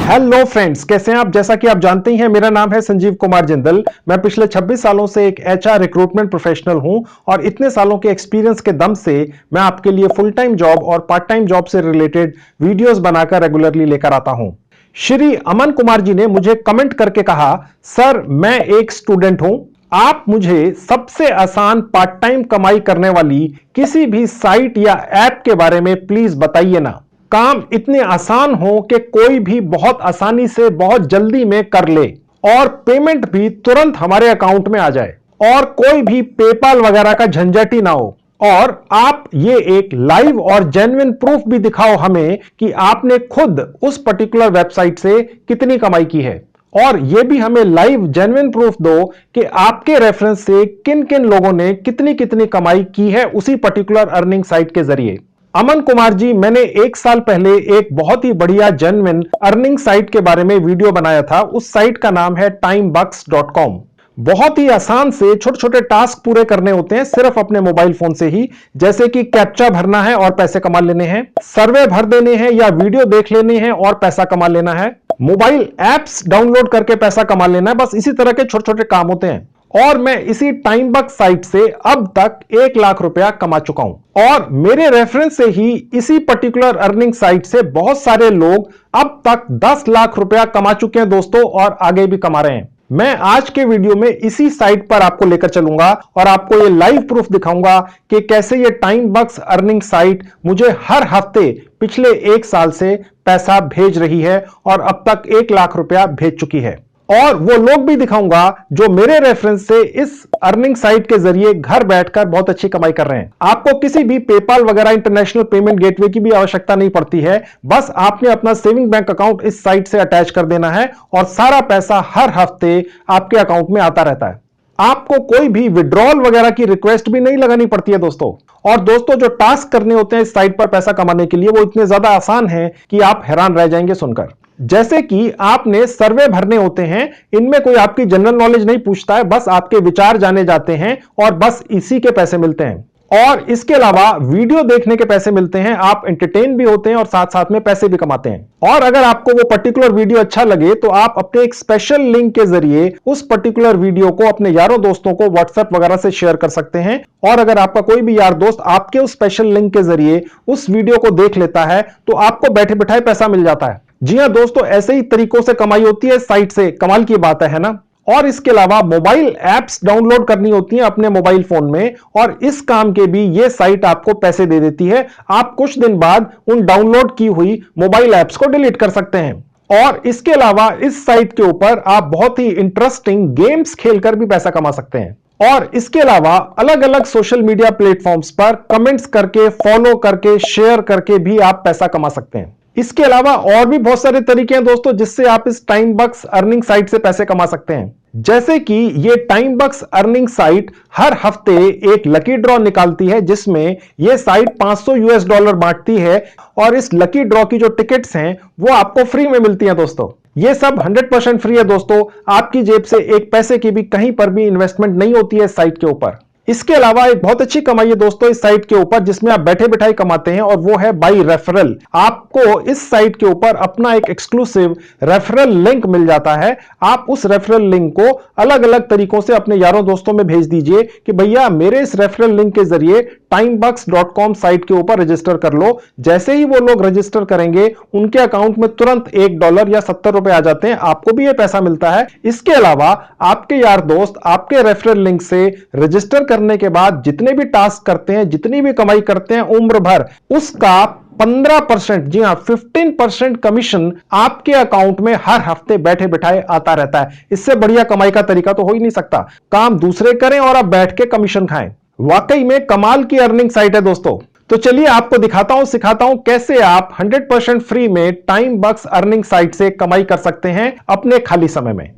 Hello friends, कैसे हैं आप। जैसा कि आप जानते ही हैं, मेरा नाम है संजीव कुमार जिंदल। मैं पिछले 26 सालों से एक एचआर रिक्रूटमेंट प्रोफेशनल हूं और इतने सालों के एक्सपीरियंस के दम से मैं आपके लिए फुल टाइम जॉब और पार्ट टाइम जॉब से रिलेटेड वीडियोस बनाकर रेगुलरली लेकर आता हूं। श्री अमन कुमार जी ने मुझे कमेंट करके कहा, सर मैं एक स्टूडेंट हूं, आप मुझे सबसे आसान पार्ट टाइम कमाई करने वाली किसी भी साइट या ऐप के बारे में प्लीज बताइए ना। काम इतने आसान हो कि कोई भी बहुत आसानी से बहुत जल्दी में कर ले और पेमेंट भी तुरंत हमारे अकाउंट में आ जाए और कोई भी पेपाल वगैरह का झंझट ही ना हो, और आप ये एक लाइव और जेन्युइन प्रूफ भी दिखाओ हमें कि आपने खुद उस पर्टिकुलर वेबसाइट से कितनी कमाई की है, और यह भी हमें लाइव जेन्युइन प्रूफ दो कि आपके रेफरेंस से किन किन लोगों ने कितनी कितनी कमाई की है उसी पर्टिकुलर अर्निंग साइट के जरिए। अमन कुमार जी, मैंने 1 साल पहले एक बहुत ही बढ़िया जेन्युइन अर्निंग साइट के बारे में वीडियो बनाया था। उस साइट का नाम है timebucks.com। बहुत ही आसान से छोटे छोटे टास्क पूरे करने होते हैं सिर्फ अपने मोबाइल फोन से ही, जैसे कि कैप्चा भरना है और पैसे कमा लेने हैं, सर्वे भर देने हैं या वीडियो देख लेने हैं और पैसा कमा लेना है, मोबाइल एप्स डाउनलोड करके पैसा कमा लेना है। बस इसी तरह के छोटे छोटे काम होते हैं और मैं इसी टाइमबक्स साइट से अब तक 1 लाख रुपया कमा चुका हूं और मेरे रेफरेंस से ही इसी पर्टिकुलर अर्निंग साइट से बहुत सारे लोग अब तक 10 लाख रुपया कमा चुके हैं दोस्तों, और आगे भी कमा रहे हैं। मैं आज के वीडियो में इसी साइट पर आपको लेकर चलूंगा और आपको ये लाइव प्रूफ दिखाऊंगा कि कैसे ये टाइमबक्स अर्निंग साइट मुझे हर हफ्ते पिछले 1 साल से पैसा भेज रही है और अब तक 1 लाख रुपया भेज चुकी है। और वो लोग भी दिखाऊंगा जो मेरे रेफरेंस से इस अर्निंग साइट के जरिए घर बैठकर बहुत अच्छी कमाई कर रहे हैं। आपको किसी भी पेपाल वगैरह इंटरनेशनल पेमेंट गेटवे की भी आवश्यकता नहीं पड़ती है। बस आपने अपना सेविंग बैंक अकाउंट इस साइट से अटैच कर देना है और सारा पैसा हर हफ्ते आपके अकाउंट में आता रहता है। आपको कोई भी विड्रॉल वगैरह की रिक्वेस्ट भी नहीं लगानी पड़ती है दोस्तों। और दोस्तों, जो टास्क करने होते हैं इस साइट पर पैसा कमाने के लिए वो इतने ज्यादा आसान हैं कि आप हैरान रह जाएंगे सुनकर। जैसे कि आपने सर्वे भरने होते हैं, इनमें कोई आपकी जनरल नॉलेज नहीं पूछता है, बस आपके विचार जाने जाते हैं और बस इसी के पैसे मिलते हैं। और इसके अलावा वीडियो देखने के पैसे मिलते हैं, आप एंटरटेन भी होते हैं और साथ साथ में पैसे भी कमाते हैं। और अगर आपको वो पर्टिकुलर वीडियो अच्छा लगे तो आप अपने एक स्पेशल लिंक के जरिए उस पर्टिकुलर वीडियो को अपने यारों दोस्तों को व्हाट्सएप वगैरह से शेयर कर सकते हैं। और अगर आपका कोई भी यार दोस्त आपके उस स्पेशल लिंक के जरिए उस वीडियो को देख लेता है तो आपको बैठे बिठाए पैसा मिल जाता है। जी हां दोस्तों, ऐसे ही तरीकों से कमाई होती है साइट से। कमाल की बात है ना। और इसके अलावा मोबाइल एप्स डाउनलोड करनी होती हैं अपने मोबाइल फोन में, और इस काम के भी ये साइट आपको पैसे दे देती है। आप कुछ दिन बाद उन डाउनलोड की हुई मोबाइल एप्स को डिलीट कर सकते हैं। और इसके अलावा इस साइट के ऊपर आप बहुत ही इंटरेस्टिंग गेम्स खेलकर भी पैसा कमा सकते हैं। और इसके अलावा अलग अलग सोशल मीडिया प्लेटफॉर्म्स पर कमेंट्स करके, फॉलो करके, शेयर करके भी आप पैसा कमा सकते हैं। इसके अलावा और भी बहुत सारे तरीके हैं दोस्तों जिससे आप इस टाइमबक्स अर्निंग साइट से पैसे कमा सकते हैं। जैसे कि ये टाइमबक्स अर्निंग साइट हर हफ्ते एक लकी ड्रॉ निकालती है जिसमें ये साइट $500 बांटती है, और इस लकी ड्रॉ की जो टिकट्स हैं वो आपको फ्री में मिलती हैं दोस्तों। ये सब 100% फ्री है दोस्तों। आपकी जेब से एक पैसे की भी कहीं पर भी इन्वेस्टमेंट नहीं होती है इस साइट के ऊपर। इसके अलावा एक बहुत अच्छी कमाई है दोस्तों इस साइट के ऊपर जिसमें आप बैठे बिठाई कमाते हैं, और वो है बाय रेफरल। आपको इस साइट के ऊपर अपना एक एक्सक्लूसिव रेफरल लिंक मिल जाता है। आप उस रेफरल लिंक को अलग अलग तरीकों से अपने यारों दोस्तों में भेज दीजिए कि भैया मेरे इस रेफरल लिंक के जरिए timebucks.com साइट के ऊपर रजिस्टर कर लो। जैसे ही वो लोग रजिस्टर करेंगे उनके अकाउंट में तुरंत $1 या $70 आ जाते हैं, आपको भी ये पैसा मिलता है। इसके अलावा आपके यार दोस्त आपके रेफरल लिंक से रजिस्टर करने के बाद जितने भी टास्क करते हैं, जितनी भी कमाई करते हैं उम्र भर, उसका 15%, जी हां 15% कमीशन आपके अकाउंट में हर हफ्ते बैठे बिठाए आता रहता है। इससे बढ़िया कमाई का तरीका तो हो ही नहीं सकता। काम दूसरे करें और आप बैठ के कमीशन खाएं। वाकई में कमाल की अर्निंग साइट है दोस्तों। तो चलिए आपको दिखाता हूं, सिखाता हूं कैसे आप 100% फ्री में टाइमबक्स अर्निंग साइट से कमाई कर सकते हैं अपने खाली समय में।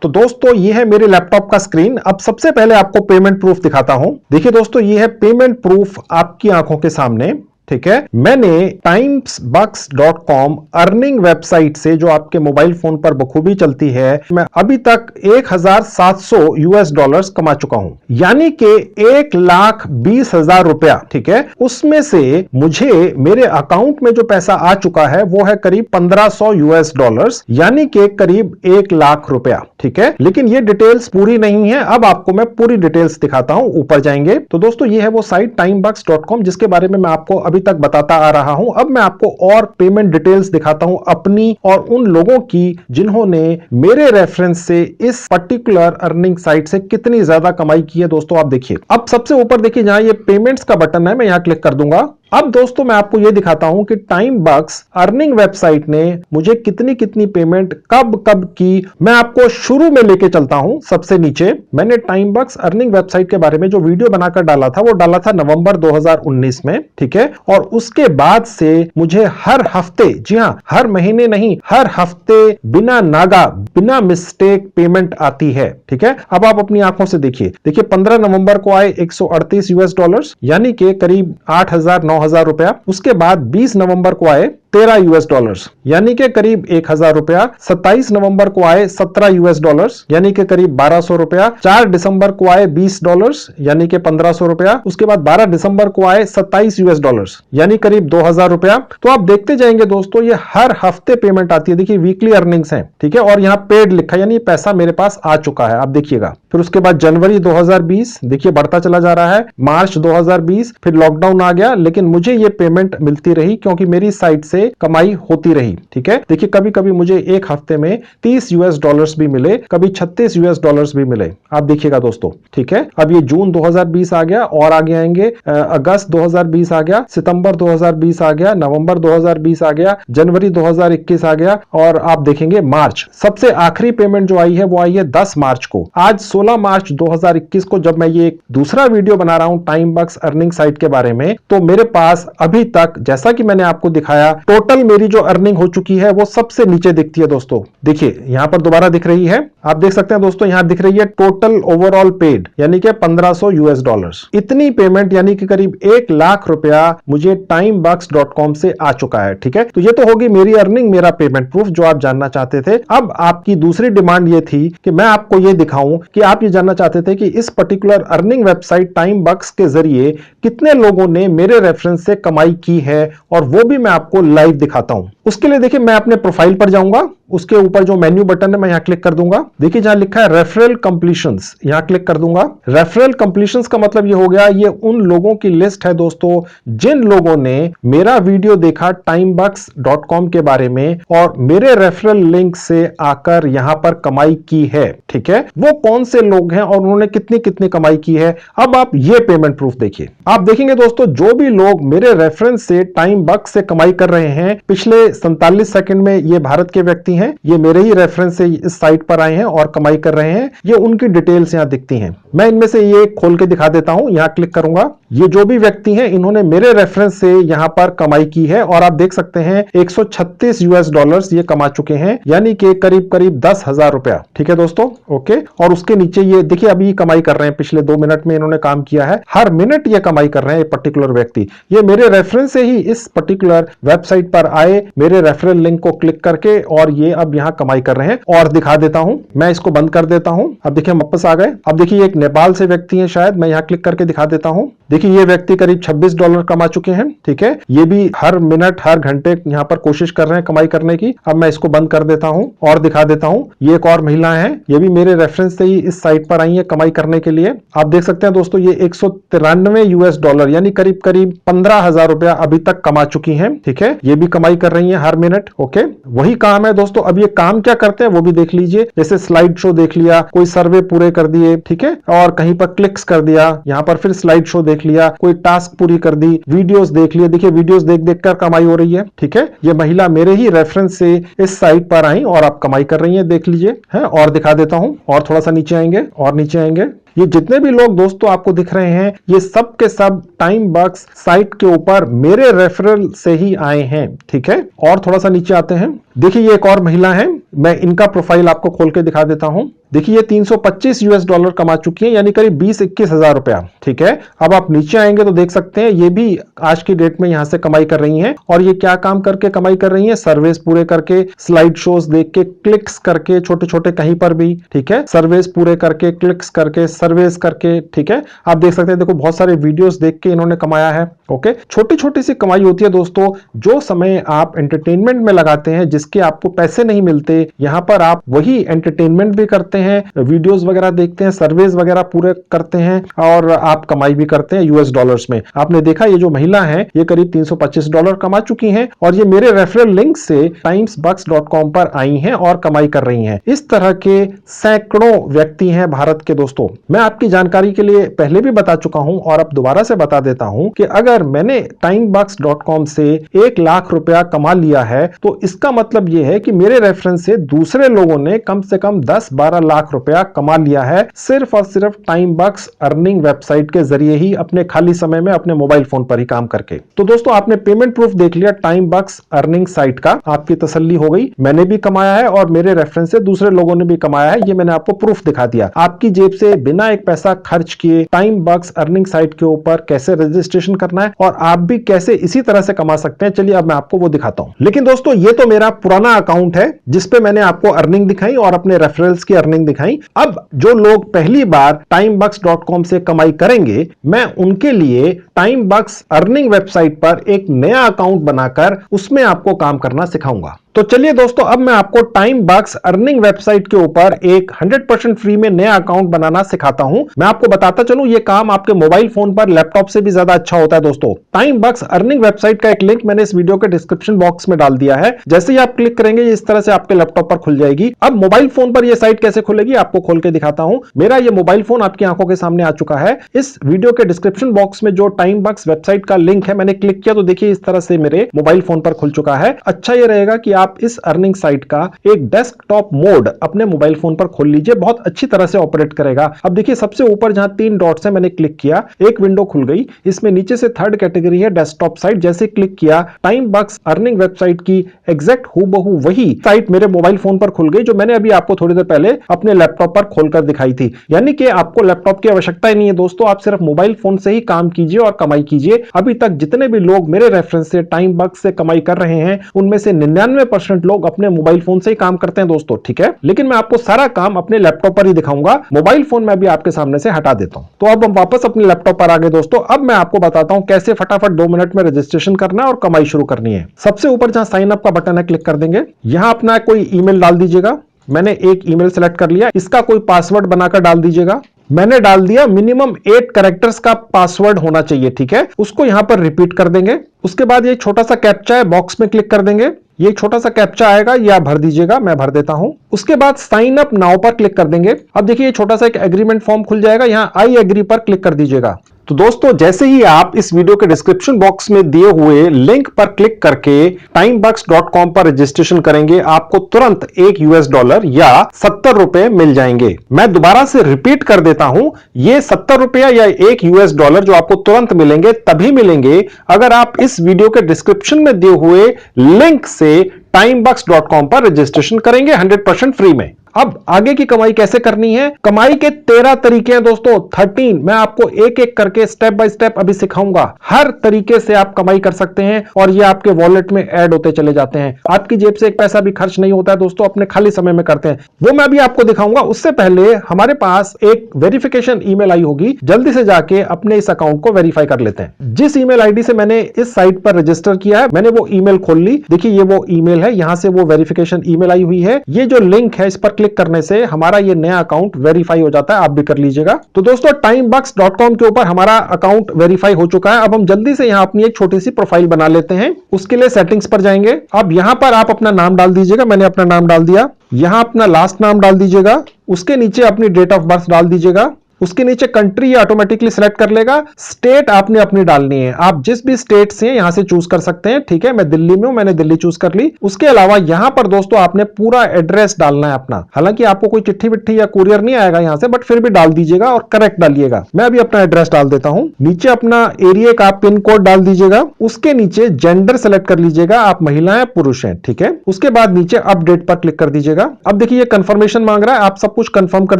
तो दोस्तों, ये है मेरे लैपटॉप का स्क्रीन। अब सबसे पहले आपको पेमेंट प्रूफ दिखाता हूं। देखिए दोस्तों, ये है पेमेंट प्रूफ आपकी आंखों के सामने। ठीक है। मैंने timesbucks.com अर्निंग वेबसाइट से, जो आपके मोबाइल फोन पर बखूबी चलती है, मैं अभी तक $1,700 कमा चुका हूं, यानी कि 1,20,000 रुपया। ठीक है, उसमें से मुझे मेरे अकाउंट में जो पैसा आ चुका है वो है करीब $1,500, यानी कि करीब 1,00,000 रुपया। ठीक है, लेकिन ये डिटेल्स पूरी नहीं है, अब आपको मैं पूरी डिटेल्स दिखाता हूं। ऊपर जाएंगे तो दोस्तों ये है वो साइट timesbucks.com जिसके बारे में मैं आपको अभी तक बताता आ रहा हूं। अब मैं आपको और पेमेंट डिटेल्स दिखाता हूं अपनी और उन लोगों की जिन्होंने मेरे रेफरेंस से इस पर्टिकुलर अर्निंग साइट से कितनी ज्यादा कमाई की है। दोस्तों आप देखिए, अब सबसे ऊपर देखिए जहां ये पेमेंट्स का बटन है, मैं यहां क्लिक कर दूंगा। अब दोस्तों मैं आपको यह दिखाता हूं कि टाइमबक्स अर्निंग वेबसाइट ने मुझे कितनी कितनी पेमेंट कब कब की। मैं आपको शुरू में लेके चलता हूं। सबसे नीचे मैंने टाइमबक्स अर्निंग वेबसाइट के बारे में जो वीडियो बनाकर डाला था वो डाला था नवंबर 2019 में। ठीक है, और उसके बाद से मुझे हर हफ्ते, जी हां हर महीने नहीं, हर हफ्ते बिना नागा, बिना मिस्टेक पेमेंट आती है। ठीक है, अब आप अपनी आंखों से देखिए। 15 नवंबर को आए $138, यानी कि करीब 8,000-9,000 रुपया। उसके बाद 20 नवंबर को आए $13, यानी कि करीब 1,000 रुपया। 27 नवंबर को आए $17, यानी कि करीब 1,200 रुपया। 4 दिसंबर को आए $20, यानी कि 1,500 रुपया। उसके बाद 12 दिसंबर को आए $27, यानी करीब 2,000 रुपया। तो आप देखते जाएंगे दोस्तों, ये हर हफ्ते पेमेंट आती है। देखिए वीकली अर्निंग्स हैं। ठीक है, और यहां पेड लिखा है, यानी पैसा मेरे पास आ चुका है, आप देखिएगा। फिर उसके बाद जनवरी 2020, देखिए बढ़ता चला जा रहा है। मार्च 2020, फिर लॉकडाउन आ गया, लेकिन मुझे ये पेमेंट मिलती रही क्योंकि मेरी साइट से कमाई होती रही। ठीक है, देखिए कभी कभी मुझे एक हफ्ते में $30 भी मिले, कभी $36 भी मिले, आप देखिएगा दोस्तों। ठीक है, अब ये जून 2020 आ गया और आगे आएंगे अगस्त 2020 आ गया, सितंबर 2020 आ गया, नवंबर 2020 आ गया, जनवरी 2021 आ गया, और आप देखेंगे मार्च। सबसे आखिरी पेमेंट जो आई है वो आई है 10 मार्च को। आज 16 मार्च 2021 को जब मैं ये दूसरा वीडियो बना रहा हूं टाइमबक्स अर्निंग साइट के बारे में, तो मेरे पास अभी तक, जैसा कि मैंने आपको दिखाया, टोटल मेरी जो अर्निंग हो चुकी है वो सबसे नीचे दिखती है दोस्तों। देखिए यहां पर दोबारा दिख रही है, आप देख सकते हैं दोस्तों, यहां दिख रही है टोटल ओवरऑल पेड, यानी कि $1,500। इतनी पेमेंट यानी कि करीब 1,00,000 रुपया मुझे timesbucks.com से आ चुका है। ठीक है, तो ये तो होगी मेरी अर्निंग, मेरा पेमेंट प्रूफ जो आप जानना चाहते थे। अब आपकी दूसरी डिमांड ये थी कि मैं आपको ये दिखाऊं कि आप ये जानना चाहते थे कि इस पर्टिकुलर अर्निंग वेबसाइट टाइमबक्स के जरिए कितने लोगों ने मेरे रेफरेंस से कमाई की है, और वो भी मैं आपको लाइव दिखाता हूं। उसके लिए देखिए मैं अपने प्रोफाइल पर जाऊंगा, उसके ऊपर जो मेन्यू बटन है मैं यहां क्लिक कर दूंगा। देखिए जहां लिखा है रेफरल कंप्लीशंस, यहां क्लिक कर दूंगा। रेफरल कंप्लीशंस का मतलब ये हो गया, ये उन लोगों की लिस्ट है दोस्तों जिन लोगों ने मेरा वीडियो देखा timesbucks.com के बारे में और मेरे रेफरल लिंक से आकर यहां पर कमाई की है। ठीक है, वो कौन से लोग हैं और उन्होंने कितनी कितनी कमाई की है। अब आप ये पेमेंट प्रूफ देखिए, आप देखेंगे दोस्तों जो भी लोग मेरे रेफरेंस से टाइमबक्स से कमाई कर रहे हैं पिछले 47 सेकंड में, ये भारत के व्यक्ति हैं, ये मेरे ही रेफरेंस से इस साइट पर आए हैं और कमाई कर रहे हैं। ये उनकी डिटेल्स यहां दिखती हैं। मैं इनमें से ये खोल के दिखा देता हूं, यहां क्लिक करूंगा। ये जो भी व्यक्ति हैं इन्होंने मेरे रेफरेंस से यहां पर कमाई की है, और आप देख सकते हैं $136 ये कमा चुके हैं, यानी कि करीब करीब 10,000 रुपया। ठीक है दोस्तों, ओके। और उसके नीचे ये देखिए अभी कमाई कर रहे हैं, पिछले 2 मिनट में इन्होंने काम किया है, हर मिनट ये कमाई कर रहे हैं। ये पर्टिकुलर व्यक्ति ये मेरे रेफरेंस से ही इस पर्टिकुलर वेबसाइट पर आए, मेरे रेफरल लिंक को क्लिक करके, और ये अब यहां कमाई कर रहे हैं। और दिखा देता हूं, मैं इसको बंद कर देता हूं। अब देखिए वापस आ गए। अब देखिए एक नेपाल से व्यक्ति है, शायद मैं यहां क्लिक करके दिखा देता हूं। देखिए ये व्यक्ति करीब $26 कमा चुके हैं। ठीक है, ये भी हर मिनट हर घंटे यहां पर कोशिश कर रहे हैं कमाई करने की। अब मैं इसको बंद कर देता हूं और दिखा देता हूं। ये एक और महिला है, ये भी मेरे रेफरेंस से ही इस साइट पर आई है कमाई करने के लिए। आप देख सकते हैं दोस्तों ये $193 यानी करीब करीब 15,000 रुपया अभी तक कमा चुकी हैं। ठीक है, ये भी कमाई कर रही है हर मिनट। ओके, वही काम है दोस्तों। अब ये काम क्या करते हैं वो भी देख लीजिए। जैसे स्लाइड शो देख लिया, कोई सर्वे पूरे कर दिए, ठीक है, और कहीं पर क्लिक्स कर दिया, यहां पर फिर स्लाइड शो देख लिया, कोई टास्क पूरी कर दी, वीडियोस देख लिए। देखिए वीडियोस देख देख कर कमाई हो रही है। ठीक है, ये महिला मेरे ही रेफरेंस से इस साइट पर आई और आप कमाई कर रही है, देख लीजिए है। और दिखा देता हूं, और थोड़ा सा नीचे आएंगे और नीचे आएंगे। ये जितने भी लोग दोस्तों आपको दिख रहे हैं, ये सब के सब टाइमबक्स साइट के ऊपर मेरे रेफरल से ही आए हैं। ठीक है, और थोड़ा सा नीचे आते हैं। देखिए ये एक और महिला है, मैं इनका प्रोफाइल आपको खोल के दिखा देता हूं। देखिए ये $325 कमा चुकी है, यानी करीब 20-21 हजार रुपया। ठीक है, अब आप नीचे आएंगे तो देख सकते हैं ये भी आज की डेट में यहां से कमाई कर रही हैं। और ये क्या काम करके कमाई कर रही हैं? सर्वेस पूरे करके, स्लाइड शोज देख के, क्लिक्स करके, छोटे छोटे कहीं पर भी, ठीक है, सर्वेस पूरे करके, क्लिक्स करके, सर्वेस करके। ठीक है, आप देख सकते हैं, देखो बहुत सारे वीडियोस देख के इन्होंने कमाया है। ओके, छोटी छोटी सी कमाई होती है दोस्तों। जो समय आप एंटरटेनमेंट में लगाते हैं, जिसके आपको पैसे नहीं मिलते, यहां पर आप वही एंटरटेनमेंट भी करते हैं, वीडियोस वगैरह देखते हैं, सर्वेस वगैरह पूरे करते हैं और आप कमाई भी करते हैं यूएस डॉलर्स में। आपने देखा ये जो महिला है ये करीब $325 कमा चुकी हैं और ये मेरे रेफरल लिंक से timesbucks.com पर आई हैं और कमाई कर रही हैं। इस तरह के सैकड़ों व्यक्ति हैं भारत के दोस्तों। मैं आपकी जानकारी के लिए पहले भी बता चुका हूं और अब दोबारा से बता देता हूं कि अगर मैंने timesbucks.com से 1 लाख रुपया कमा लिया है तो इसका मतलब यह है कि मेरे रेफरेंस से दूसरे लोगों ने कम से कम 10-12 लाख रुपया कमा लिया है, सिर्फ और सिर्फ टाइमबक्स अर्निंग वेबसाइट के जरिए ही, अपने खाली समय में अपने मोबाइल फोन पर ही काम करके। तो दोस्तों आपने पेमेंट प्रूफ देख लिया टाइमबक्स अर्निंग साइट का, आपकी तसल्ली हो गई। मैंने भी कमाया है और मेरे रेफरेंस से दूसरे लोगों ने भी कमाया है, ये मैंने आपको प्रूफ दिखा दिया। आपकी जेब से बिना एक पैसा खर्च किए टाइमबक्स अर्निंग साइट के ऊपर कैसे रजिस्ट्रेशन करना है और आप भी कैसे इसी तरह से कमा सकते हैं, चलिए अब मैं आपको वो दिखाता हूं। लेकिन दोस्तों ये तो मेरा पुराना अकाउंट है जिसपे मैंने आपको अर्निंग दिखाई और अपने रेफरल्स की अर्निंग दिखाई। अब जो लोग पहली बार timebux.com से कमाई करेंगे, मैं उनके लिए टाइमबक्स अर्निंग वेबसाइट पर एक नया अकाउंट बनाकर उसमें आपको काम करना सिखाऊंगा। तो चलिए दोस्तों अब मैं आपको टाइमबक्स अर्निंग वेबसाइट के ऊपर एक 100% फ्री में नया अकाउंट बनाना सिखाता हूं। मैं आपको बताता चलूं ये काम आपके मोबाइल फोन पर, लैपटॉप से भी ज्यादा अच्छा होता है दोस्तों। टाइमबक्स अर्निंग वेबसाइट का एक लिंक मैंने इस वीडियो के डिस्क्रिप्शन बॉक्स में डाल दिया है। जैसे ही आप क्लिक करेंगे इस तरह से आपके लैपटॉप पर खुल जाएगी। अब मोबाइल फोन पर यह साइट कैसे खुलेगी आपको खोल के दिखाता हूं। मेरा ये मोबाइल फोन आपकी आंखों के सामने आ चुका है। इस वीडियो के डिस्क्रिप्शन बॉक्स में जो टाइमबक्स वेबसाइट का लिंक है मैंने क्लिक किया तो देखिए इस तरह से मेरे मोबाइल फोन पर खुल चुका है। अच्छा ये रहेगा कि आप इस अर्निंग साइट का एक डेस्कटॉप मोड अपने मोबाइल फोन पर खोल लीजिए, बहुत अच्छी तरह से ऑपरेट करेगा। अब देखिए सबसे ऊपर जहां 3 डॉट्स है मैंने क्लिक किया, एक विंडो खुल गई। इसमें नीचे से 3rd कैटेगरी है डेस्कटॉप साइट। जैसे क्लिक किया टाइमबक्स अर्निंग वेबसाइट की एग्जैक्ट हूबहू वही साइट मेरे मोबाइल फोन पर खुल गई जो मैंने अभी आपको थोड़ी देर पहले अपने लैपटॉप पर खोलकर दिखाई थी। यानी कि आपको लैपटॉप की आवश्यकता ही नहीं है दोस्तों, आप सिर्फ मोबाइल फोन से ही काम कीजिए और कमाई कीजिए। अभी तक जितने भी लोग मेरे रेफरेंस से टाइमबक्स से कमाई कर रहे हैं उनमें से 99% लोग अपने मोबाइल फोन से ही काम करते हैं दोस्तों, ठीक है। लेकिन मैं आपको सारा काम अपने लैपटॉप पर ही दिखाऊंगा, मोबाइल फोन में भी आपके सामने से हटा देता हूं। तो अब हम वापस अपने लैपटॉप पर आ गए दोस्तों। अब मैं आपको बताता हूं कैसे फटाफट 2 मिनट में रजिस्ट्रेशन करना है और कमाई शुरू करनी है। सबसे ऊपर जहां साइन अप का बटन है क्लिक कर देंगे। यहां अपना कोई ईमेल डाल दीजिएगा। मैंने एक ईमेल सेलेक्ट कर लिया, इसका कोई पासवर्ड बनाकर डाल दीजिएगा। मैंने डाल दिया, मिनिमम 8 कैरेक्टर्स का पासवर्ड होना चाहिए, ठीक है। उसको यहां पर रिपीट कर देंगे। उसके बाद ये छोटा सा कैप्चा है, बॉक्स में क्लिक कर देंगे। ये छोटा सा कैप्चा आएगा, ये आप भर दीजिएगा, मैं भर देता हूं। उसके बाद साइन अप नाउ पर क्लिक कर देंगे। अब देखिए ये छोटा सा एक एग्रीमेंट फॉर्म खुल जाएगा, यहां आई एग्री पर क्लिक कर दीजिएगा। तो दोस्तों जैसे ही आप इस वीडियो के डिस्क्रिप्शन बॉक्स में दिए हुए लिंक पर क्लिक करके timebux.com पर रजिस्ट्रेशन करेंगे, आपको तुरंत $1 या 70 रुपए मिल जाएंगे। मैं दोबारा से रिपीट कर देता हूं, ये 70 रुपया या $1 जो आपको तुरंत मिलेंगे तभी मिलेंगे अगर आप इस वीडियो के डिस्क्रिप्शन में दिए हुए लिंक से timebux.com पर रजिस्ट्रेशन करेंगे 100% फ्री में। अब आगे की कमाई कैसे करनी है? कमाई के 13 तरीके हैं दोस्तों, 13। मैं आपको एक एक करके स्टेप बाय स्टेप अभी सिखाऊंगा। हर तरीके से आप कमाई कर सकते हैं और ये आपके वॉलेट में ऐड होते चले जाते हैं। आपकी जेब से एक पैसा भी खर्च नहीं होता है दोस्तों, अपने खाली समय में करते हैं, वो मैं अभी आपको दिखाऊंगा। उससे पहले हमारे पास एक वेरिफिकेशन ईमेल आई होगी, जल्दी से जाके अपने इस अकाउंट को वेरीफाई कर लेते हैं। जिस ईमेल आईडी से मैंने इस साइट पर रजिस्टर किया है, मैंने वो ईमेल खोल ली। देखिए ये वो ईमेल है, यहां से वो वेरिफिकेशन ईमेल आई हुई है। ये जो लिंक है इस पर क्लिक करने से हमारा ये नया अकाउंट वेरीफाई हो जाता है, आप भी कर लीजिएगा। तो दोस्तों timebux.com के ऊपर हमारा अकाउंट वेरीफाई हो चुका है। अब हम जल्दी से यहां अपनी एक छोटी सी प्रोफाइल बना लेते हैं। उसके लिए सेटिंग्स पर जाएंगे। अब यहां पर आप अपना नाम डाल दीजिएगा, मैंने अपना नाम डाल दिया। यहां अपना लास्ट नाम डाल दीजिएगा, उसके नीचे अपनी डेट ऑफ बर्थ डाल दीजिएगा। उसके नीचे कंट्री ये ऑटोमेटिकली सिलेक्ट कर लेगा। स्टेट आपने अपनी डालनी है, आप जिस भी स्टेट से यहां से चूज कर सकते हैं। ठीक है, मैं दिल्ली में हूं, मैंने दिल्ली चूज कर ली। उसके अलावा यहां पर दोस्तों आपने पूरा एड्रेस डालना है अपना। हालांकि आपको कोई चिट्ठी विट्ठी या कुरियर नहीं आएगा यहां से, बट फिर भी डाल दीजिएगा और करेक्ट डालिएगा। मैं अभी अपना एड्रेस डाल देता हूं। नीचे अपना एरिया का पिन कोड डाल दीजिएगा। उसके नीचे जेंडर सेलेक्ट कर लीजिएगा, आप महिला हैं पुरुष हैं। ठीक है, उसके बाद नीचे अपडेट पर क्लिक कर दीजिएगा। अब देखिए ये कंफर्मेशन मांग रहा है, आप सब कुछ कंफर्म कर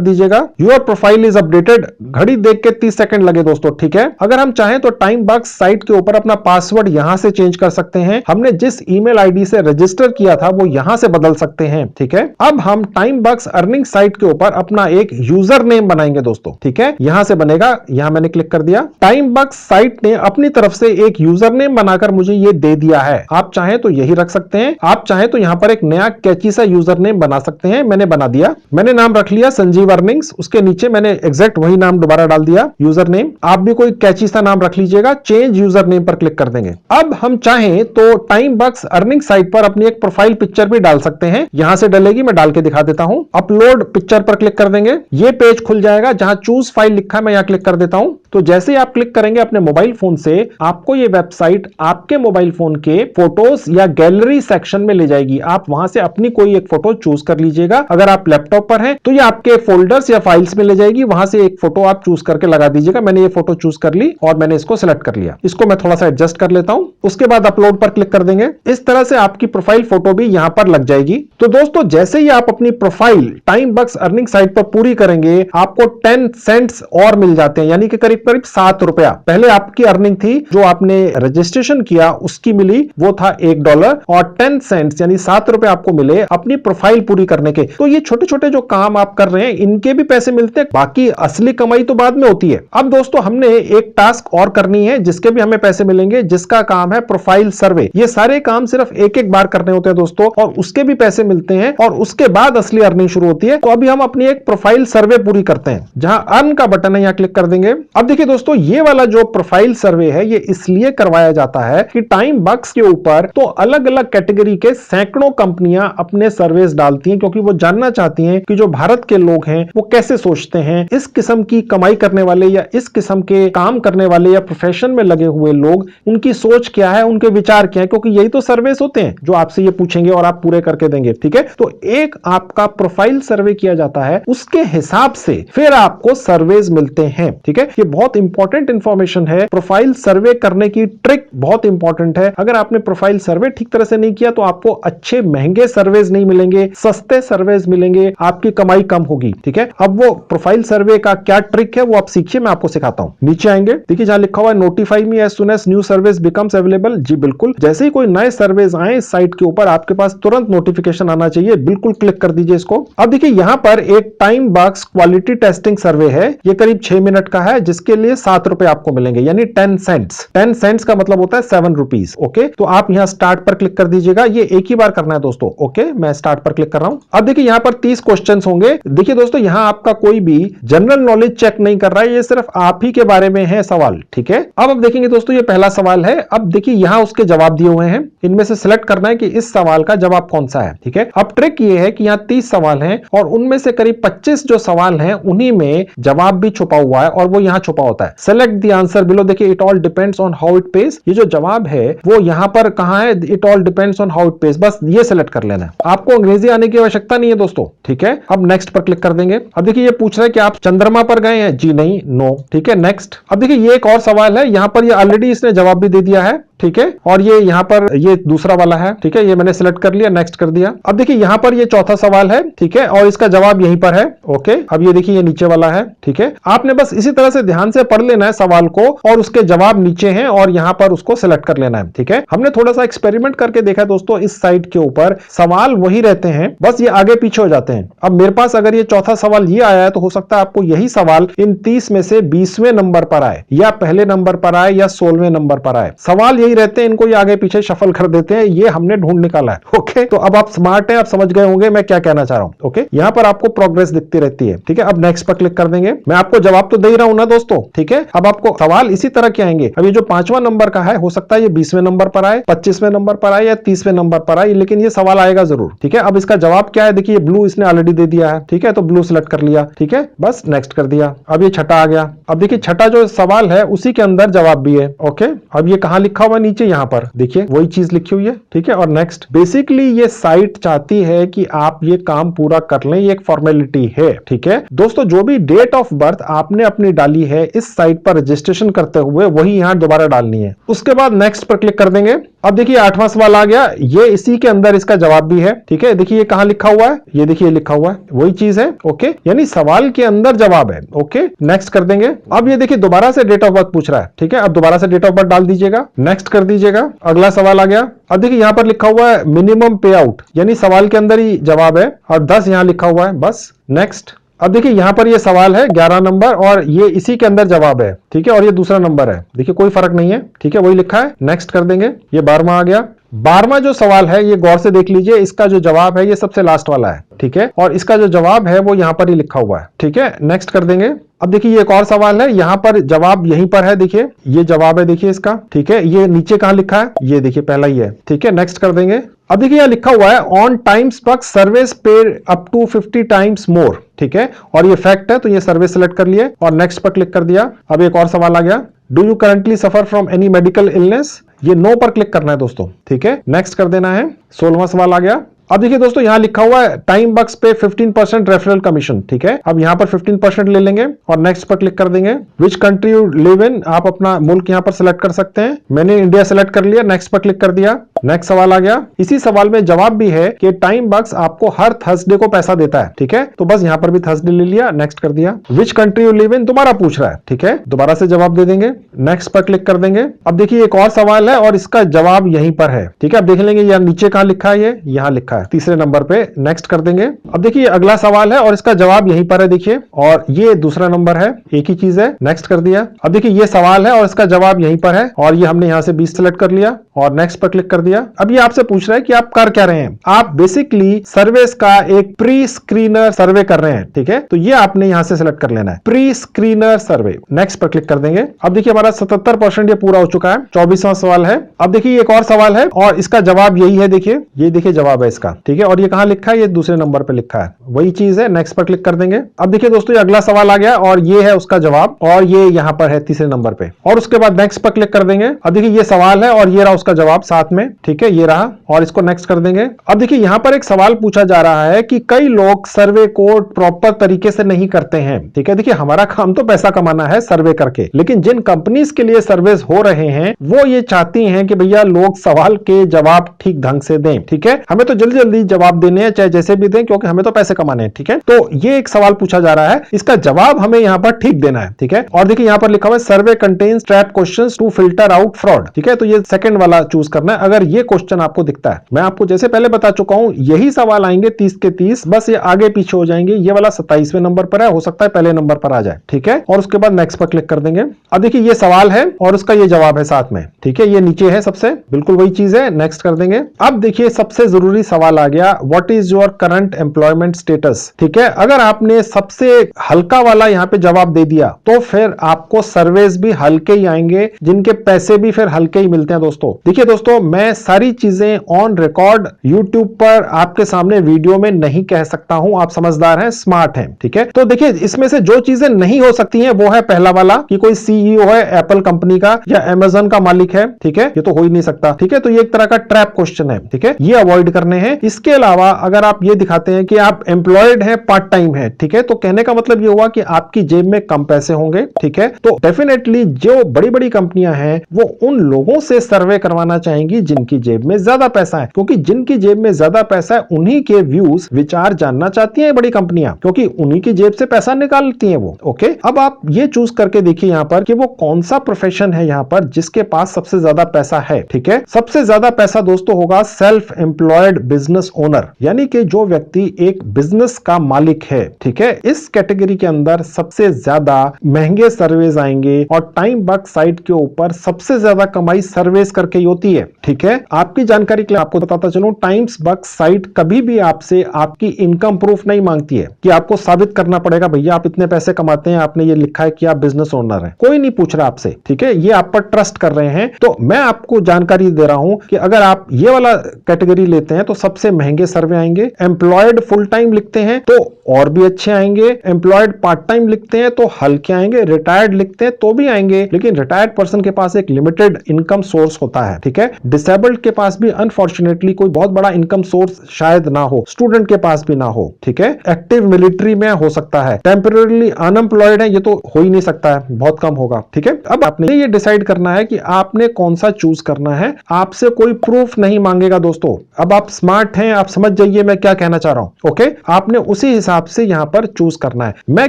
दीजिएगा। Your profile is updated. घड़ी देख के 30 सेकंड लगे दोस्तों। ठीक है, अगर हम चाहें तो टाइम बॉक्स साइट के ऊपर अपना पासवर्ड यहां से चेंज कर सकते हैं। हमने जिस ईमेल आईडी से रजिस्टर किया था वो यहां से बदल सकते हैं। ठीक है, अब हम टाइम बॉक्स अर्निंग साइट के ऊपर अपना एक यूजर नेम बनाएंगे दोस्तों। ठीक है, यहां से बनेगा, यहां मैंने क्लिक कर दिया। टाइम बॉक्स साइट ने अपनी तरफ से एक यूजर नेम बनाकर मुझे ये दे दिया है। आप चाहें तो यही रख सकते हैं, आप चाहें तो यहां पर एक नया कैची सा यूजर नेम बना सकते हैं। मैंने बना दिया, मैंने नाम रख लिया संजीव अर्निंग्स। उसके नीचे मैंने एग्जैक्ट वही नाम दोबारा डाल दिया, यूजर नेम। आप भी कोई कैची सा नाम रख लीजिएगा। चेंज यूजर नेम पर क्लिक कर देंगे। अब हम चाहें तो टाइम बॉक्स अर्निंग साइट पर अपनी एक प्रोफाइल पिक्चर भी डाल सकते हैं। यहां से डलेगी, मैं डाल के दिखा देता हूं। अपलोड पिक्चर पर क्लिक कर देंगे, ये पेज खुल जाएगा जहां चूज फाइल लिखा है, मैं यहां क्लिक कर देता हूं। तो जैसे ही आप क्लिक करेंगे अपने मोबाइल फोन से, आपको ये वेबसाइट आपके मोबाइल फोन के फोटोज या गैलरी सेक्शन में ले जाएगी। आप वहां से अपनी कोई एक फोटो चूज कर लीजिएगा। अगर आप लैपटॉप पर हैं तो ये आपके फोल्डर्स या फाइल्स में ले जाएगी, वहां से एक फोटो आप चूज करके लगा दीजिएगा। मैंने ये फोटो चूज कर ली और मैंने इसको सिलेक्ट कर लिया। इसको मैं थोड़ा सा एडजस्ट कर लेता हूं। उसके बाद अपलोड पर क्लिक कर देंगे। इस तरह से आपकी प्रोफाइल फोटो भी यहां पर लग जाएगी। तो दोस्तों जैसे ही आप अपनी profile time box earning site पर पूरी करेंगे, आपको 10 सेंट्स और मिल जाते हैं, यानी कि करीब करीब 7 रुपया। पहले आपकी अर्निंग थी, जो आपने रजिस्ट्रेशन किया उसकी मिली, वो था $1 और 10 सेंट्स यानी 7 रुपए आपको मिले अपनी प्रोफाइल पूरी करने के। तो ये छोटे छोटे जो काम आप कर रहे हैं इनके भी पैसे मिलते हैं, बाकी असली कमाई तो बाद में होती है। अब दोस्तों हमने एक टास्क और करनी है जिसके भी हमें पैसे मिलेंगे, जिसका काम है प्रोफाइल सर्वे। ये सारे काम सिर्फ एक एक बार करने होते हैं दोस्तों, और उसके भी पैसे मिलते हैं और उसके बाद असली अर्निंग शुरू होती है। तो अभी हम अपनी एक प्रोफाइल सर्वे पूरी करते हैं, जहां अर्न का बटन है, यहां क्लिक कर देंगे। अब देखिए दोस्तों, ये वाला जो प्रोफाइल सर्वे है ये इसलिए करवाया जाता है कि टाइम बॉक्स के ऊपर तो अलग अलग कैटेगरी के सैकड़ों कंपनियां अपने सर्वेस डालती हैं, क्योंकि वो जानना चाहती हैं कि जो भारत के लोग हैं वो कैसे सोचते हैं। इस किस्म की कमाई करने वाले या इस किस्म के काम करने वाले या प्रोफेशन में लगे हुए लोग, उनकी सोच क्या है, उनके विचार क्या है, क्योंकि यही तो सर्वेस होते हैं जो आपसे ये पूछेंगे और आप पूरे करके देंगे। ठीक है, तो एक आपका प्रोफाइल सर्वे किया जाता है, उसके हिसाब से फिर आपको सर्वेस मिलते हैं। ठीक है, ये बहुत इंपॉर्टेंट इंफॉर्मेशन है। प्रोफाइल सर्वे करने की ट्रिक बहुत इंपॉर्टेंट है। अगर आपने प्रोफाइल सर्वे ठीक तरह से नहीं किया तो आपको अच्छे महंगे सर्वेस नहीं मिलेंगे, सस्ते सर्वेस मिलेंगे, आपकी कमाई कम होगी। ठीक है, अब वो प्रोफाइल सर्वे का क्या ट्रिक है वो आप सीखिए, मैं आपको सिखाता हूं। नीचे आएंगे, देखिए जहां लिखा हुआ है notify me as soon as new service becomes available. जी बिल्कुल, जैसे ही कोई नए सर्वेस आए इस साइट के ऊपर आपके पास तुरंत नोटिफिकेशन आना चाहिए। बिल्कुल क्लिक कर दीजिए इसको। अब देखिए यहां पर एक टाइम बॉक्स क्वालिटी टेस्टिंग सर्वे है, ये करीब 6 मिनट का है, जिसके लिए 7 रुपए आपको मिलेंगे, यानी 10 सेंट्स। 10 सेंट्स का मतलब होता है 7 रुपीज। ओके, तो आप यहां स्टार्ट पर क्लिक कर दीजिएगा। ये एक ही बार करना है दोस्तों। ओके, मैं स्टार्ट पर क्लिक कर रहा हूं। अब देखिए यहां पर 30 क्वेश्चंस होंगे। देखिए दोस्तों, यहां आपका कोई भी जनरल नॉलेज चेक नहीं कर रहा है, ये सिर्फ आप ही के बारे में है सवाल। ठीक है, अब देखेंगे दोस्तों, ये पहला सवाल है। अब देखिए यहां उसके जवाब दिए हुए हैं, इनमें से सिलेक्ट करना है कि इस सवाल का जवाब कौन सा है। ठीक है, अब ट्रिक ये है कि यहां 30 सवाल हैं और उनमें से करीब 25 जो सवाल हैं उन्हीं में जवाब भी छुपा हुआ है, और वो यहां छुपा होता है। Select the answer below. देखिए it all depends on how it page, ये जो जवाब है वो यहां पर कहां है, it all depends on how it page, बस ये सेलेक्ट कर लेना है। आपको अंग्रेजी आने की आवश्यकता नहीं है दोस्तों। ठीक है, अब नेक्स्ट पर क्लिक कर देंगे। अब देखिए ये पूछ रहा है कि आप चंद्रमा पर गए हैं, जी नहीं, नो। ठीक है, नेक्स्ट। अब देखिए ये एक और सवाल है, यहां पर ये ऑलरेडी इसने जवाब भी दे दिया है। ठीक है, और ये यहां पर ये दूसरा वाला है। ठीक है, ये मैंने सिलेक्ट कर लिया, नेक्स्ट कर दिया। अब देखिए यहां पर ये चौथा सवाल है। ठीक है, और इसका जवाब यहीं पर है। ओके, अब ये देखिए ये नीचे वाला है। ठीक है, आपने बस इसी तरह से ध्यान से पढ़ लेना है सवाल को, और उसके जवाब नीचे हैं और यहां पर उसको सिलेक्ट कर लेना है। ठीक है, हमने थोड़ा सा एक्सपेरिमेंट करके देखा दोस्तों, इस साइट के ऊपर सवाल वही रहते हैं, बस ये आगे पीछे हो जाते हैं। अब मेरे पास अगर ये चौथा सवाल ये आया है तो हो सकता है आपको यही सवाल इन 30 में से 20वें नंबर पर आए, या पहले नंबर पर आए, या 16वें नंबर पर आए। सवाल यही ही रहते हैं, इनको ये आगे पीछे शफल कर देते हैं, ये हमने ढूंढ निकाला है। ओके, तो अब आप स्मार्ट हैं, आप समझ गए होंगे मैं क्या कहना चाह रहा हूं। ओके, यहां पर आपको प्रोग्रेस दिखती रहती है। ठीक है, अब नेक्स्ट पर क्लिक कर देंगे। मैं आपको जवाब तो दे ही रहा हूं ना दोस्तों। ठीक है, अब आपको सवाल इसी तरह के आएंगे। अब ये जो 5वां नंबर का है, हो सकता है ये 20वें नंबर पर आए, 25वें नंबर पर आए या 30वें नंबर पर आए, लेकिन ये सवाल आएगा जरूर। ठीक है, अब इसका जवाब क्या है, देखिए ब्लू इसने ऑलरेडी दे दिया है। ठीक है, तो ब्लू सिलेक्ट कर लिया। ठीक है, बस नेक्स्ट कर दिया। अब ये छठा आ गया। अब देखिए छठा जो सवाल है उसी के अंदर जवाब भी है। ओके, अब ये कहां लिखा हुआ है, नीचे यहां पर देखिए वही चीज लिखी हुई है। ठीक है, और नेक्स्ट। बेसिकली ये साइट चाहती है कि आप ये काम पूरा कर लें, ये एक फॉर्मेलिटी है। ठीक है दोस्तों, जो भी डेट ऑफ बर्थ आपने अपनी डाली है इस साइट पर रजिस्ट्रेशन करते हुए, वही यहां दोबारा डालनी है। उसके बाद नेक्स्ट पर क्लिक कर देंगे। अब देखिए 8वां सवाल आ गया, ये इसी के अंदर इसका जवाब भी है। ठीक है, देखिए ये कहां लिखा हुआ है, ये देखिए लिखा हुआ है, वही चीज है। ओके, यानी सवाल के अंदर जवाब है। ओके, नेक्स्ट कर देंगे। अब ये देखिए दोबारा से डेट ऑफ बर्थ पूछ रहा है। ठीक है, अब दोबारा से डेट ऑफ बर्थ डाल दीजिएगा, नेक्स्ट कर दीजिएगा। अगला सवाल आ गया। अब देखिए यहां पर लिखा हुआ है मिनिमम पे आउट, यानी सवाल के अंदर ही जवाब है, और 10 यहां लिखा हुआ है, बस नेक्स्ट। अब देखिए यहां पर ये सवाल है 11 नंबर और ये इसी के अंदर जवाब है। ठीक है, और ये दूसरा नंबर है, देखिए कोई फर्क नहीं है। ठीक है, वही लिखा है, नेक्स्ट कर देंगे। ये 12वां आ गया। 12वां जो सवाल है ये गौर से देख लीजिए, इसका जो जवाब है ये सबसे लास्ट वाला है। ठीक है, और इसका जो जवाब है वो यहां पर ही लिखा हुआ है। ठीक है, नेक्स्ट कर देंगे। अब देखिए ये एक और सवाल है, यहां पर जवाब यहीं पर है, देखिए ये जवाब है, देखिए इसका। ठीक है, ये नीचे कहां लिखा है, ये देखिए पहला ही है। ठीक है, नेक्स्ट कर देंगे। अब देखिए यहां लिखा हुआ है on times buck service paid up to 50 times more. ठीक है, और ये फैक्ट है, तो ये सर्विस सेलेक्ट कर लिए और नेक्स्ट पर क्लिक कर दिया। अब एक और सवाल आ गया, do you currently suffer from any medical illness, ये नो पर क्लिक करना है दोस्तों। ठीक है, नेक्स्ट कर देना है। 16वां सवाल आ गया। अब देखिए दोस्तों यहां लिखा हुआ है टाइम बक्स पे 15% रेफरल कमीशन। ठीक है, अब यहां पर 15% ले लेंगे और नेक्स्ट पर क्लिक कर देंगे। Which country you live in, आप अपना मुल्क यहां पर सिलेक्ट कर सकते हैं। मैंने इंडिया सिलेक्ट कर लिया, नेक्स्ट पर क्लिक कर दिया। नेक्स्ट सवाल आ गया। इसी सवाल में जवाब भी है कि टाइम बक्स आपको हर थर्सडे को पैसा देता है। ठीक है, तो बस यहां पर भी थर्सडे ले लिया, नेक्स्ट कर दिया। Which country you live in दोबारा पूछ रहा है। ठीक है, दोबारा से जवाब दे देंगे, नेक्स्ट पर क्लिक कर देंगे। अब देखिए एक और सवाल है और इसका जवाब यहीं पर है। ठीक है, अब देख लेंगे यहां नीचे कहां लिखा है, ये यहां लिखा है तीसरे नंबर पे, नेक्स्ट कर देंगे। अब देखिए अगला सवाल है और इसका जवाब यहीं पर है, देखिए, और ये दूसरा नंबर है, एक ही चीज है, नेक्स्ट कर दिया। अब देखिए ये सवाल है और इसका जवाब यहीं पर है और ये हमने यहां से 20 सेलेक्ट कर लिया और नेक्स्ट पर क्लिक कर दिया। अब ये आपसे पूछ रहा है कि आप कर क्या रहे हैं, आप बेसिकली सर्विस का एक प्री स्क्रीनर सर्वे कर रहे हैं। ठीक है, तो ये आपने यहां से सिलेक्ट कर लेना है, प्री स्क्रीनर सर्वे, नेक्स्ट पर क्लिक कर देंगे। अब देखिए हमारा 77% ये पूरा हो चुका है। 24वां सवाल है। अब देखिए एक और सवाल है और इसका जवाब यही है, देखिए ये देखिए जवाब है इसका। ठीक है, और ये कहां लिखा है, ये दूसरे नंबर पे लिखा है, वही चीज है, नेक्स्ट पर क्लिक कर देंगे। अब देखिए दोस्तों ये अगला सवाल आ गया और ये है उसका जवाब और ये यहां पर है तीसरे नंबर पे, और उसके बाद नेक्स्ट पर क्लिक कर देंगे। अब देखिए ये सवाल है और ये रहा उसका जवाब साथ में। ठीक है, ये रहा और इसको नेक्स्ट कर देंगे। अब देखिए यहां पर एक सवाल पूछा जा रहा है कि कई लोग सर्वे को प्रॉपर तरीके से नहीं करते हैं। ठीक है, देखिए हमारा काम तो पैसा कमाना है सर्वे करके, लेकिन जिन कंपनीज के लिए सर्विस हो रहे हैं वो ये चाहती हैं कि भैया लोग सवाल के जवाब ठीक ढंग से दें। ठीक है, हमें तो जल्दी जल्दी जवाब देने हैं, चाहे जैसे भी दें, क्योंकि हमें तो पैसे कमाने हैं। ठीक है, तो ये एक सवाल पूछा जा रहा है, इसका जवाब हमें यहां पर ठीक देना है। ठीक है, और देखिए यहां पर लिखा हुआ है survey contains trap questions to filter out fraud. ठीक है, तो ये सेकंड वाला चूज करना है अगर ये क्वेश्चन आपको दिखता है। मैं आपको जैसे पहले बता चुका हूं यही सवाल आएंगे 30 के 30, बस ये आगे पीछे हो जाएंगे। ये वाला 27वें नंबर पर है, हो सकता है पहले नंबर पर आ जाए। ठीक है, और उसके बाद नेक्स्ट पर क्लिक कर देंगे। अब देखिए ये सवाल है और उसका ये जवाब है साथ में। ठीक है, ये नीचे है सबसे, बिल्कुल वही चीज है, नेक्स्ट कर देंगे। अब देखिए सबसे जरूरी सवाल आ गया, what is your current employment status. ठीक है, अगर आपने सबसे हल्का वाला यहां पे जवाब दे दिया तो फिर आपको सर्विस भी हल्के ही आएंगे, जिनके पैसे भी फिर हल्के ही मिलते हैं। दोस्तों देखिए दोस्तों, मैं सारी चीजें ऑन रिकॉर्ड यूट्यूब पर आपके सामने वीडियो में नहीं कह सकता हूं, आप समझदार हैं, स्मार्ट हैं। ठीक है, तो देखिए इसमें से जो चीजें नहीं हो सकती हैं वो है पहला वाला कि कोई सीईओ है एप्पल कंपनी का या अमेज़न का मालिक है। ठीक है, ये तो हो ही नहीं सकता। ठीक है, तो ये एक तरह का ट्रैप क्वेश्चन है। ठीक है, ये अवॉइड करने हैं। इसके अलावा अगर आप ये दिखाते हैं कि आप एम्प्लॉयड है, पार्ट टाइम है, ठीक है, तो कहने का मतलब ये हुआ कि आपकी जेब में कम पैसे होंगे। ठीक है, तो डेफिनेटली जो बड़ी बड़ी कंपनियां हैं वो उन लोगों से सर्वे करवाना चाहेंगी जिनके जिनकी जेब में ज्यादा पैसा है, क्योंकि जिनकी जेब में ज्यादा पैसा है उन्हीं के व्यूज विचार जानना चाहती हैं बड़ी कंपनियां, क्योंकि उन्हीं की जेब से पैसा निकालती हैं वो। ओके, अब आप ये चूज करके देखिए यहां पर कि वो कौन सा प्रोफेशन है यहां पर जिसके पास सबसे ज्यादा पैसा है। ठीक है, सबसे ज्यादा पैसा दोस्तों होगा सेल्फ एम्प्लॉयड बिजनेस ओनर, यानी कि जो व्यक्ति एक बिजनेस का मालिक है। ठीक है, इस कैटेगरी के अंदर सबसे ज्यादा महंगे सर्वेज आएंगे और टाइम बग साइट के ऊपर सबसे ज्यादा कमाई सर्वेज करके ही होती है। ठीक है, आपकी जानकारी के लिए आपको बताता चलूं, टाइम्स बग साइट कभी भी आपसे आपकी इनकम प्रूफ नहीं मांगती है कि आपको साबित करना पड़ेगा भैया आप इतने पैसे कमाते हैं, आपने ये लिखा है कि आप बिजनेस ओनर हैं। कोई नहीं पूछ रहा आपसे। ठीक है, ये आप पर ट्रस्ट कर रहे हैं। तो मैं आपको जानकारी दे रहा हूं कि अगर आप ये वाला कैटेगरी लेते हैं तो सबसे महंगे सर्वे आएंगे। एम्प्लॉयड फुल टाइम लिखते हैं तो और भी अच्छे आएंगे। एम्प्लॉयड पार्ट टाइम लिखते हैं तो हल्के आएंगे। रिटायर्ड लिखते हैं तो भी आएंगे, लेकिन रिटायर्ड पर्सन के पास एक लिमिटेड इनकम सोर्स होता है। ठीक है, डिसेबल्ड के पास भी अनफॉर्चुनेटली कोई बहुत बड़ा इनकम सोर्स शायद ना हो, स्टूडेंट के पास भी ना हो। ठीक है, एक्टिव मिलिट्री में हो सकता है, टेम्पररीली अनएम्प्लॉयड है ये तो हो ही नहीं सकता है, बहुत कम होगा। ठीक है, अब आपने ये डिसाइड करना है कि आपने कौन सा चूज करना है। आपसे कोई प्रूफ नहीं मांगेगा दोस्तों। अब आप स्मार्ट हैं, आप समझ जाइए मैं क्या कहना चाह रहा हूं। ओके, आपने उसी हिसाब से यहां पर चूज करना है। मैं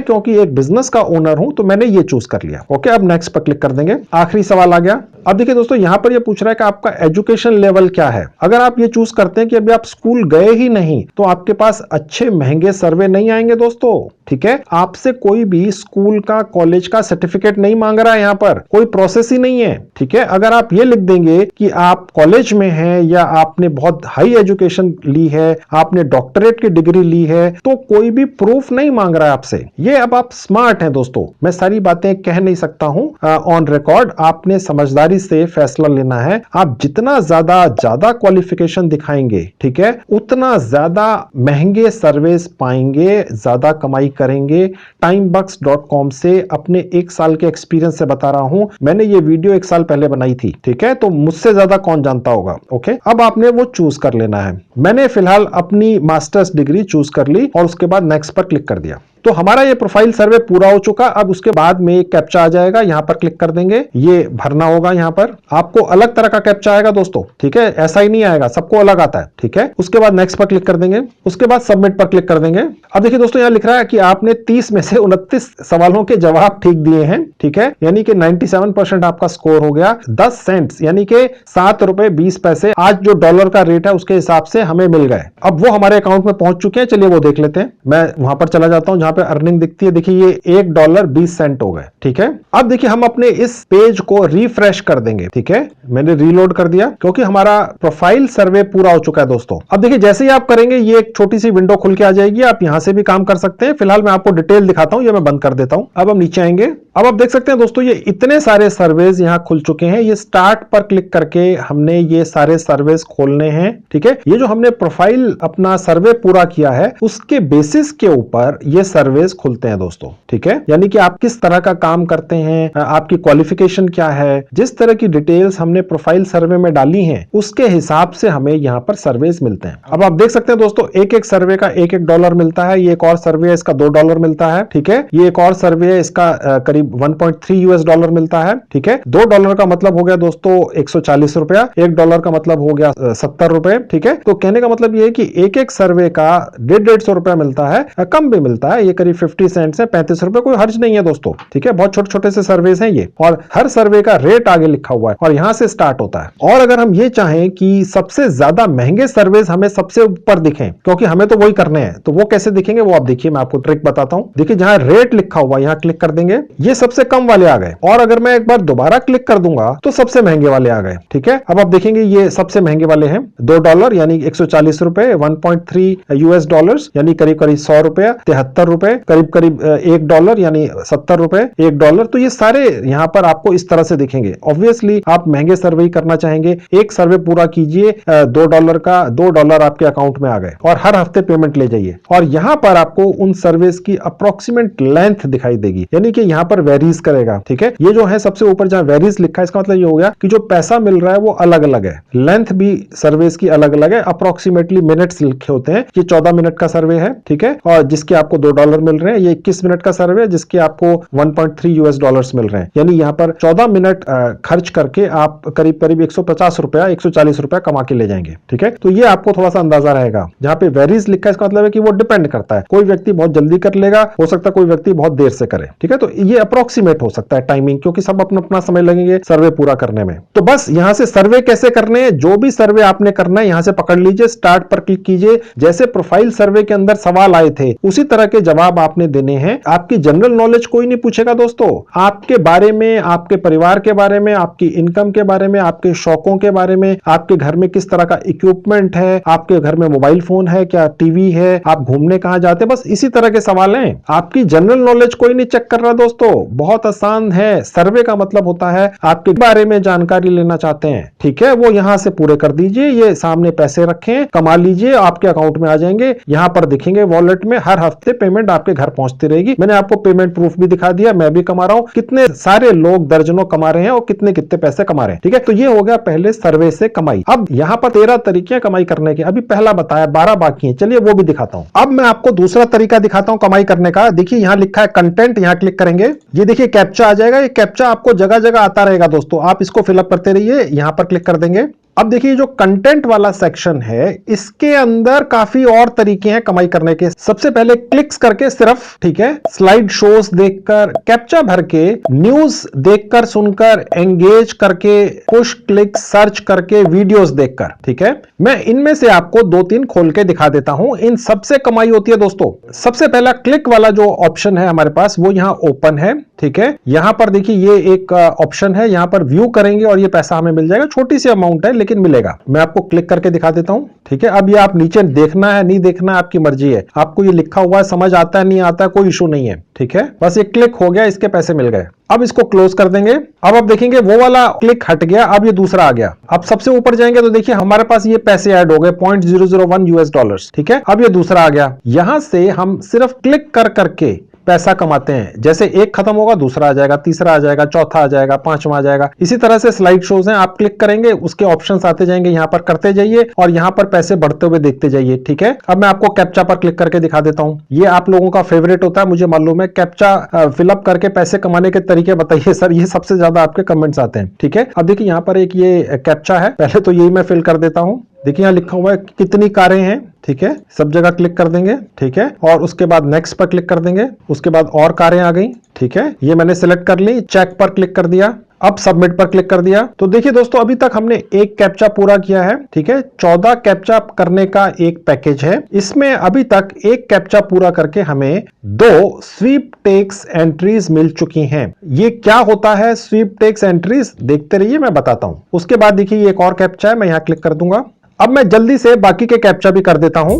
क्योंकि एक बिजनेस का ओनर हूं तो मैंने ये चूज कर लिया। ओके, अब नेक्स्ट पर क्लिक कर देंगे। आखिरी सवाल आ गया। अब देखिए दोस्तों, यहां पर ये पूछ रहा है कि आपका एजुकेशन लेवल क्या है। अगर आप ये चूज करते हैं कि अभी आप स्कूल गए ही नहीं तो आपके पास अच्छे महंगे सर्वे नहीं आएंगे दोस्तों। ठीक है, आपसे कोई भी स्कूल का कॉलेज का सर्टिफिकेट नहीं मांग रहा है, यहां पर कोई प्रोसेस ही नहीं है। ठीक है, अगर आप ये लिख देंगे कि आप कॉलेज में हैं या आपने बहुत हाई एजुकेशन ली है, आपने डॉक्टरेट की डिग्री ली है, तो कोई भी प्रूफ नहीं मांग रहा है आपसे। ये अब आप स्मार्ट हैं दोस्तों, मैं सारी बातें कह नहीं सकता हूं ऑन रिकॉर्ड। आपने समझदारी से फैसला लेना है। आप जितना ज्यादा क्वालिफिकेशन दिखाएंगे, ठीक है, उतना ज्यादा महंगे सर्विस पाएंगे, ज्यादा कमाई करेंगे। timebux.com से अपने 1 साल के एक्सपीरियंस से बता रहा हूं, मैंने ये वीडियो 1 साल पहले बनाई थी। ठीक है, तो मुझसे ज्यादा कौन जानता होगा। ओके, अब आपने वो चूज कर लेना है। मैंने फिलहाल अपनी मास्टर्स डिग्री चूज कर ली और उसके बाद नेक्स्ट पर क्लिक कर दिया। तो हमारा ये प्रोफाइल सर्वे पूरा हो चुका। अब उसके बाद में एक कैप्चा आ जाएगा, यहां पर क्लिक कर देंगे, ये भरना होगा। यहां पर आपको अलग तरह का कैप्चा आएगा दोस्तों। ठीक है, ऐसा ही नहीं आएगा, सबको अलग आता है। ठीक है, उसके बाद नेक्स्ट पर क्लिक कर देंगे, उसके बाद सबमिट पर क्लिक कर देंगे। अब देखिए दोस्तों, यहां लिख रहा है कि आपने 30 में से 29 सवालों के जवाब ठीक दिए हैं। ठीक है, यानी कि 97% आपका स्कोर हो गया। 10 सेंट्स यानी कि 7 रुपए 20 पैसे आज जो डॉलर का रेट है उसके हिसाब से हमें मिल गए। अब वो हमारे अकाउंट में पहुंच चुके हैं। चलिए वो देख लेते हैं। मैं वहां पर चला जाता हूं जहां पे अर्निंग दिखती है। देखिए ये $1.20 हो गए। ठीक है, अब देखिए हम अपने इस पेज को रिफ्रेश कर देंगे। ठीक है, मैंने रीलोड कर दिया क्योंकि हमारा प्रोफाइल सर्वे पूरा हो चुका है दोस्तों। अब देखिए जैसे ही आप करेंगे ये एक छोटी सी विंडो खुल के आ जाएगी, आप यहां से भी काम कर सकते हैं। फिलहाल मैं आपको डिटेल दिखाता हूं, ये मैं बंद कर देता हूं। अब हम नीचे आएंगे। अब आप देख सकते हैं दोस्तों, ये इतने सारे सर्वेज यहां खुल चुके हैं। ये स्टार्ट पर क्लिक करके हमने ये सारे सर्वेज खोलने हैं। ठीक है, ये जो हमने प्रोफाइल अपना सर्वे पूरा किया है उसके बेसिस के ऊपर ये सर्वेज खुलते हैं दोस्तों। ठीक है, यानी कि आप किस तरह का काम करते हैं, आपकी क्वालिफिकेशन क्या है, जिस तरह की डिटेल्स हमने प्रोफाइल सर्वे में डाली हैं उसके हिसाब से हमें यहां पर सर्वेज मिलते हैं। अब आप देख सकते हैं दोस्तों, एक एक सर्वे का $1 मिलता है। ये एक और सर्वे है, इसका $2 मिलता है। ठीक है, ये एक और सर्वे है, इसका करीब $1.3 मिलता है। ठीक है, $2 का मतलब हो गया दोस्तों 140 रुपया, $1 का मतलब हो गया 70 रुपए। ठीक है, तो कहने का मतलब ये है कि एक एक सर्वे का 150 रुपया मिलता है, कम भी मिलता है, ये करीब 50 सेंट्स है, 35 रुपए, कोई हर्ज नहीं है दोस्तों। ठीक है, बहुत छोटे छोटे से सर्वेस हैं ये, और हर सर्वे का रेट आगे लिखा हुआ है और यहां से स्टार्ट होता है। और अगर हम ये चाहें कि सबसे ज्यादा महंगे सर्वेस हमें सबसे ऊपर दिखें, क्योंकि हमें तो वही करने हैं, तो वो कैसे दिखेंगे वो आप देखिए, मैं आपको ट्रिक बताता हूं। देखिए जहां रेट लिखा हुआ है यहां क्लिक कर देंगे, ये सबसे कम वाले आ गए, और अगर मैं एक बार दोबारा क्लिक कर दूंगा तो सबसे महंगे वाले आ गए। ठीक है, अब आप देखेंगे ये सबसे महंगे वाले हैं, $2 यानी 140 रुपए, $1.3 यानी करीब करीब 100 रुपए, 73 रुपए, करीब करीब $1 यानी 70 रुपए, $1। तो ये सारे यहां पर आपको इस तरह से दिखेंगे। ऑब्वियसली आप महंगे सर्वे करना चाहेंगे, एक सर्वे पूरा कीजिए, $2 का $2 आपके अकाउंट में आ गए, और हर हफ्ते पेमेंट ले जाइए। और यहां पर आपको उन सर्वेस की अप्रोक्सीमेट लेंथ दिखाई देगी, यानी कि यहां पर वेरीज करेगा। ठीक है, ये जो है सबसे ऊपर जहां वेरीज लिखा है, इसका मतलब ये हो गया कि जो पैसा मिल रहा है वो अलग अलग है। लेंथ भी सर्विस की अलग अलग है, अप्रोक्सीमेटली मिनट्स लिखे होते हैं। ये 14 मिनट का सर्वे है, ठीक है, और जिसके आपको $2 मिल रहे हैं। ये 21 मिनट का सर्वे है जिसके आपको $1.3 मिल रहे हैं। यानी यहाँ पर 14 मिनट खर्च करके आप करीब करीब 150 रुपया 140 रुपया कमा के ले जाएंगे। ठीक है, तो ये आपको थोड़ा सा अंदाजा रहेगा। जहां पे वेरीज लिखा है, इसका मतलब है कि वो डिपेंड करता है, कोई व्यक्ति बहुत जल्दी कर लेगा, हो सकता है कोई व्यक्ति बहुत देर से करे। ठीक है, तो ये अप्रोक्सीमेट हो सकता है टाइमिंग, क्योंकि सब अपना अपना समय लगेंगे सर्वे पूरा करने में। तो बस यहां से सर्वे कैसे करने हैं, जो भी सर्वे आपने करना है यहां से पकड़ लीजिए, स्टार्ट पर क्लिक कीजिए। जैसे प्रोफाइल सर्वे के अंदर सवाल आए थे उसी तरह के जवाब आपने देने हैं। आपकी जनरल नॉलेज कोई नहीं पूछेगा दोस्तों, आपके बारे में, आपके परिवार के बारे में, आपकी इनकम के बारे में, आपके शौकों के बारे में, आपके घर में किस तरह का इक्विपमेंट है, आपके घर में मोबाइल फोन है क्या, टीवी है, आप घूमने कहां जाते हैं, बस इसी तरह के सवाल हैं। आपकी जनरल नॉलेज कोई नहीं चेक कर रहा दोस्तों, बहुत आसान है। सर्वे का मतलब होता है आपके बारे में जानकारी लेना चाहते हैं, ठीक है, वो यहां से पूरे कर दीजिए। ये सामने पैसे रखें, कमा लीजिए, आपके अकाउंट में आ जाएंगे, यहां पर दिखेंगे वॉलेट में, हर हफ्ते पेमेंट आपके घर पहुंचती रहेगी। मैंने आपको पेमेंट प्रूफ भी दिखा दिया, मैं भी कमा रहा हूं, कितने सारे लोग दर्जनों कमा रहे हैं और कितने कितने पैसे कमा रहे हैं। ठीक है, तो ये हो गया पहले सर्वे से कमाई। अब यहां पर 13 तरीके कमाई करने के, अभी पहला बताया, 12 बाकी है, चलिए वो भी दिखाता हूं। अब मैं आपको दूसरा तरीका दिखाता हूं कमाई करने का। देखिए यहां लिखा है कंटेंट, यहां क्लिक करेंगे, ये देखिए कैप्चा आ जाएगा। ये कैप्चा आपको जगह जगह आता रहेगा दोस्तों, आप इसको फिलअप करते रहिए, यहां पर क्लिक कर देंगे। अब देखिए जो कंटेंट वाला सेक्शन है इसके अंदर काफी और तरीके हैं कमाई करने के। सबसे पहले क्लिक्स करके सिर्फ, ठीक है, स्लाइड शोज देखकर, कैप्चा भर के, न्यूज देखकर सुनकर, एंगेज करके, पुश क्लिक सर्च करके, वीडियोस देखकर। ठीक है, मैं इनमें से आपको 2-3 खोल के दिखा देता हूं। इन सबसे कमाई होती है दोस्तों। सबसे पहला क्लिक वाला जो ऑप्शन है हमारे पास वो यहां ओपन है। ठीक है, यहां पर देखिए ये एक ऑप्शन है, यहां पर व्यू करेंगे और ये पैसा हमें मिल जाएगा। छोटी सी अमाउंट है लेकिन मिलेगा। मैं आपको क्लिक करके दिखा देता हूं। ठीक है, अब ये आप नीचे देखना है नहीं देखना है आपकी मर्जी है, आपको ये लिखा हुआ है, समझ आता है नहीं आता है कोई इशू नहीं है। ठीक है, बस ये क्लिक हो गया, इसके पैसे मिल गए। अब इसको क्लोज कर देंगे। अब आप देखेंगे वो वाला क्लिक हट गया, अब ये दूसरा आ गया। अब सबसे ऊपर जाएंगे तो देखिए हमारे पास ये पैसे ऐड हो गए $0.001। ठीक है, अब ये दूसरा आ गया। यहां से हम सिर्फ क्लिक कर करके पैसा कमाते हैं। जैसे एक खत्म होगा दूसरा आ जाएगा, तीसरा आ जाएगा, चौथा आ जाएगा, पांचवा आ जाएगा। इसी तरह से स्लाइड शोज हैं, आप क्लिक करेंगे उसके ऑप्शंस आते जाएंगे, यहां पर करते जाइए और यहां पर पैसे बढ़ते हुए देखते जाइए। ठीक है, अब मैं आपको कैप्चा पर क्लिक करके दिखा देता हूं। ये आप लोगों का फेवरेट होता है, मुझे मालूम है। कैप्चा फिलअप करके पैसे कमाने के तरीके बताइए सर, ये सबसे ज्यादा आपके कमेंट्स आते हैं। ठीक है, अब देखिए यहां पर एक ये कैप्चा है, पहले तो यही मैं फिल कर देता हूं। देखिए यहाँ लिखा हुआ है कितनी कारें हैं। ठीक है, सब जगह क्लिक कर देंगे। ठीक है, और उसके बाद नेक्स्ट पर क्लिक कर देंगे, उसके बाद और कारें आ गई। ठीक है, ये मैंने सिलेक्ट कर ली, चेक पर क्लिक कर दिया, अब सबमिट पर क्लिक कर दिया। तो देखिए दोस्तों अभी तक हमने एक कैप्चा पूरा किया है। ठीक है, 14 कैप्चा करने का एक पैकेज है। इसमें अभी तक एक कैप्चा पूरा करके हमें 2 स्वीपटेक्स एंट्रीज मिल चुकी हैं। ये क्या होता है स्वीपटेक्स एंट्रीज, देखते रहिए मैं बताता हूं। उसके बाद देखिए एक और कैप्चा है, मैं यहां क्लिक कर दूंगा। अब मैं जल्दी से बाकी के कैप्चा भी कर देता हूं।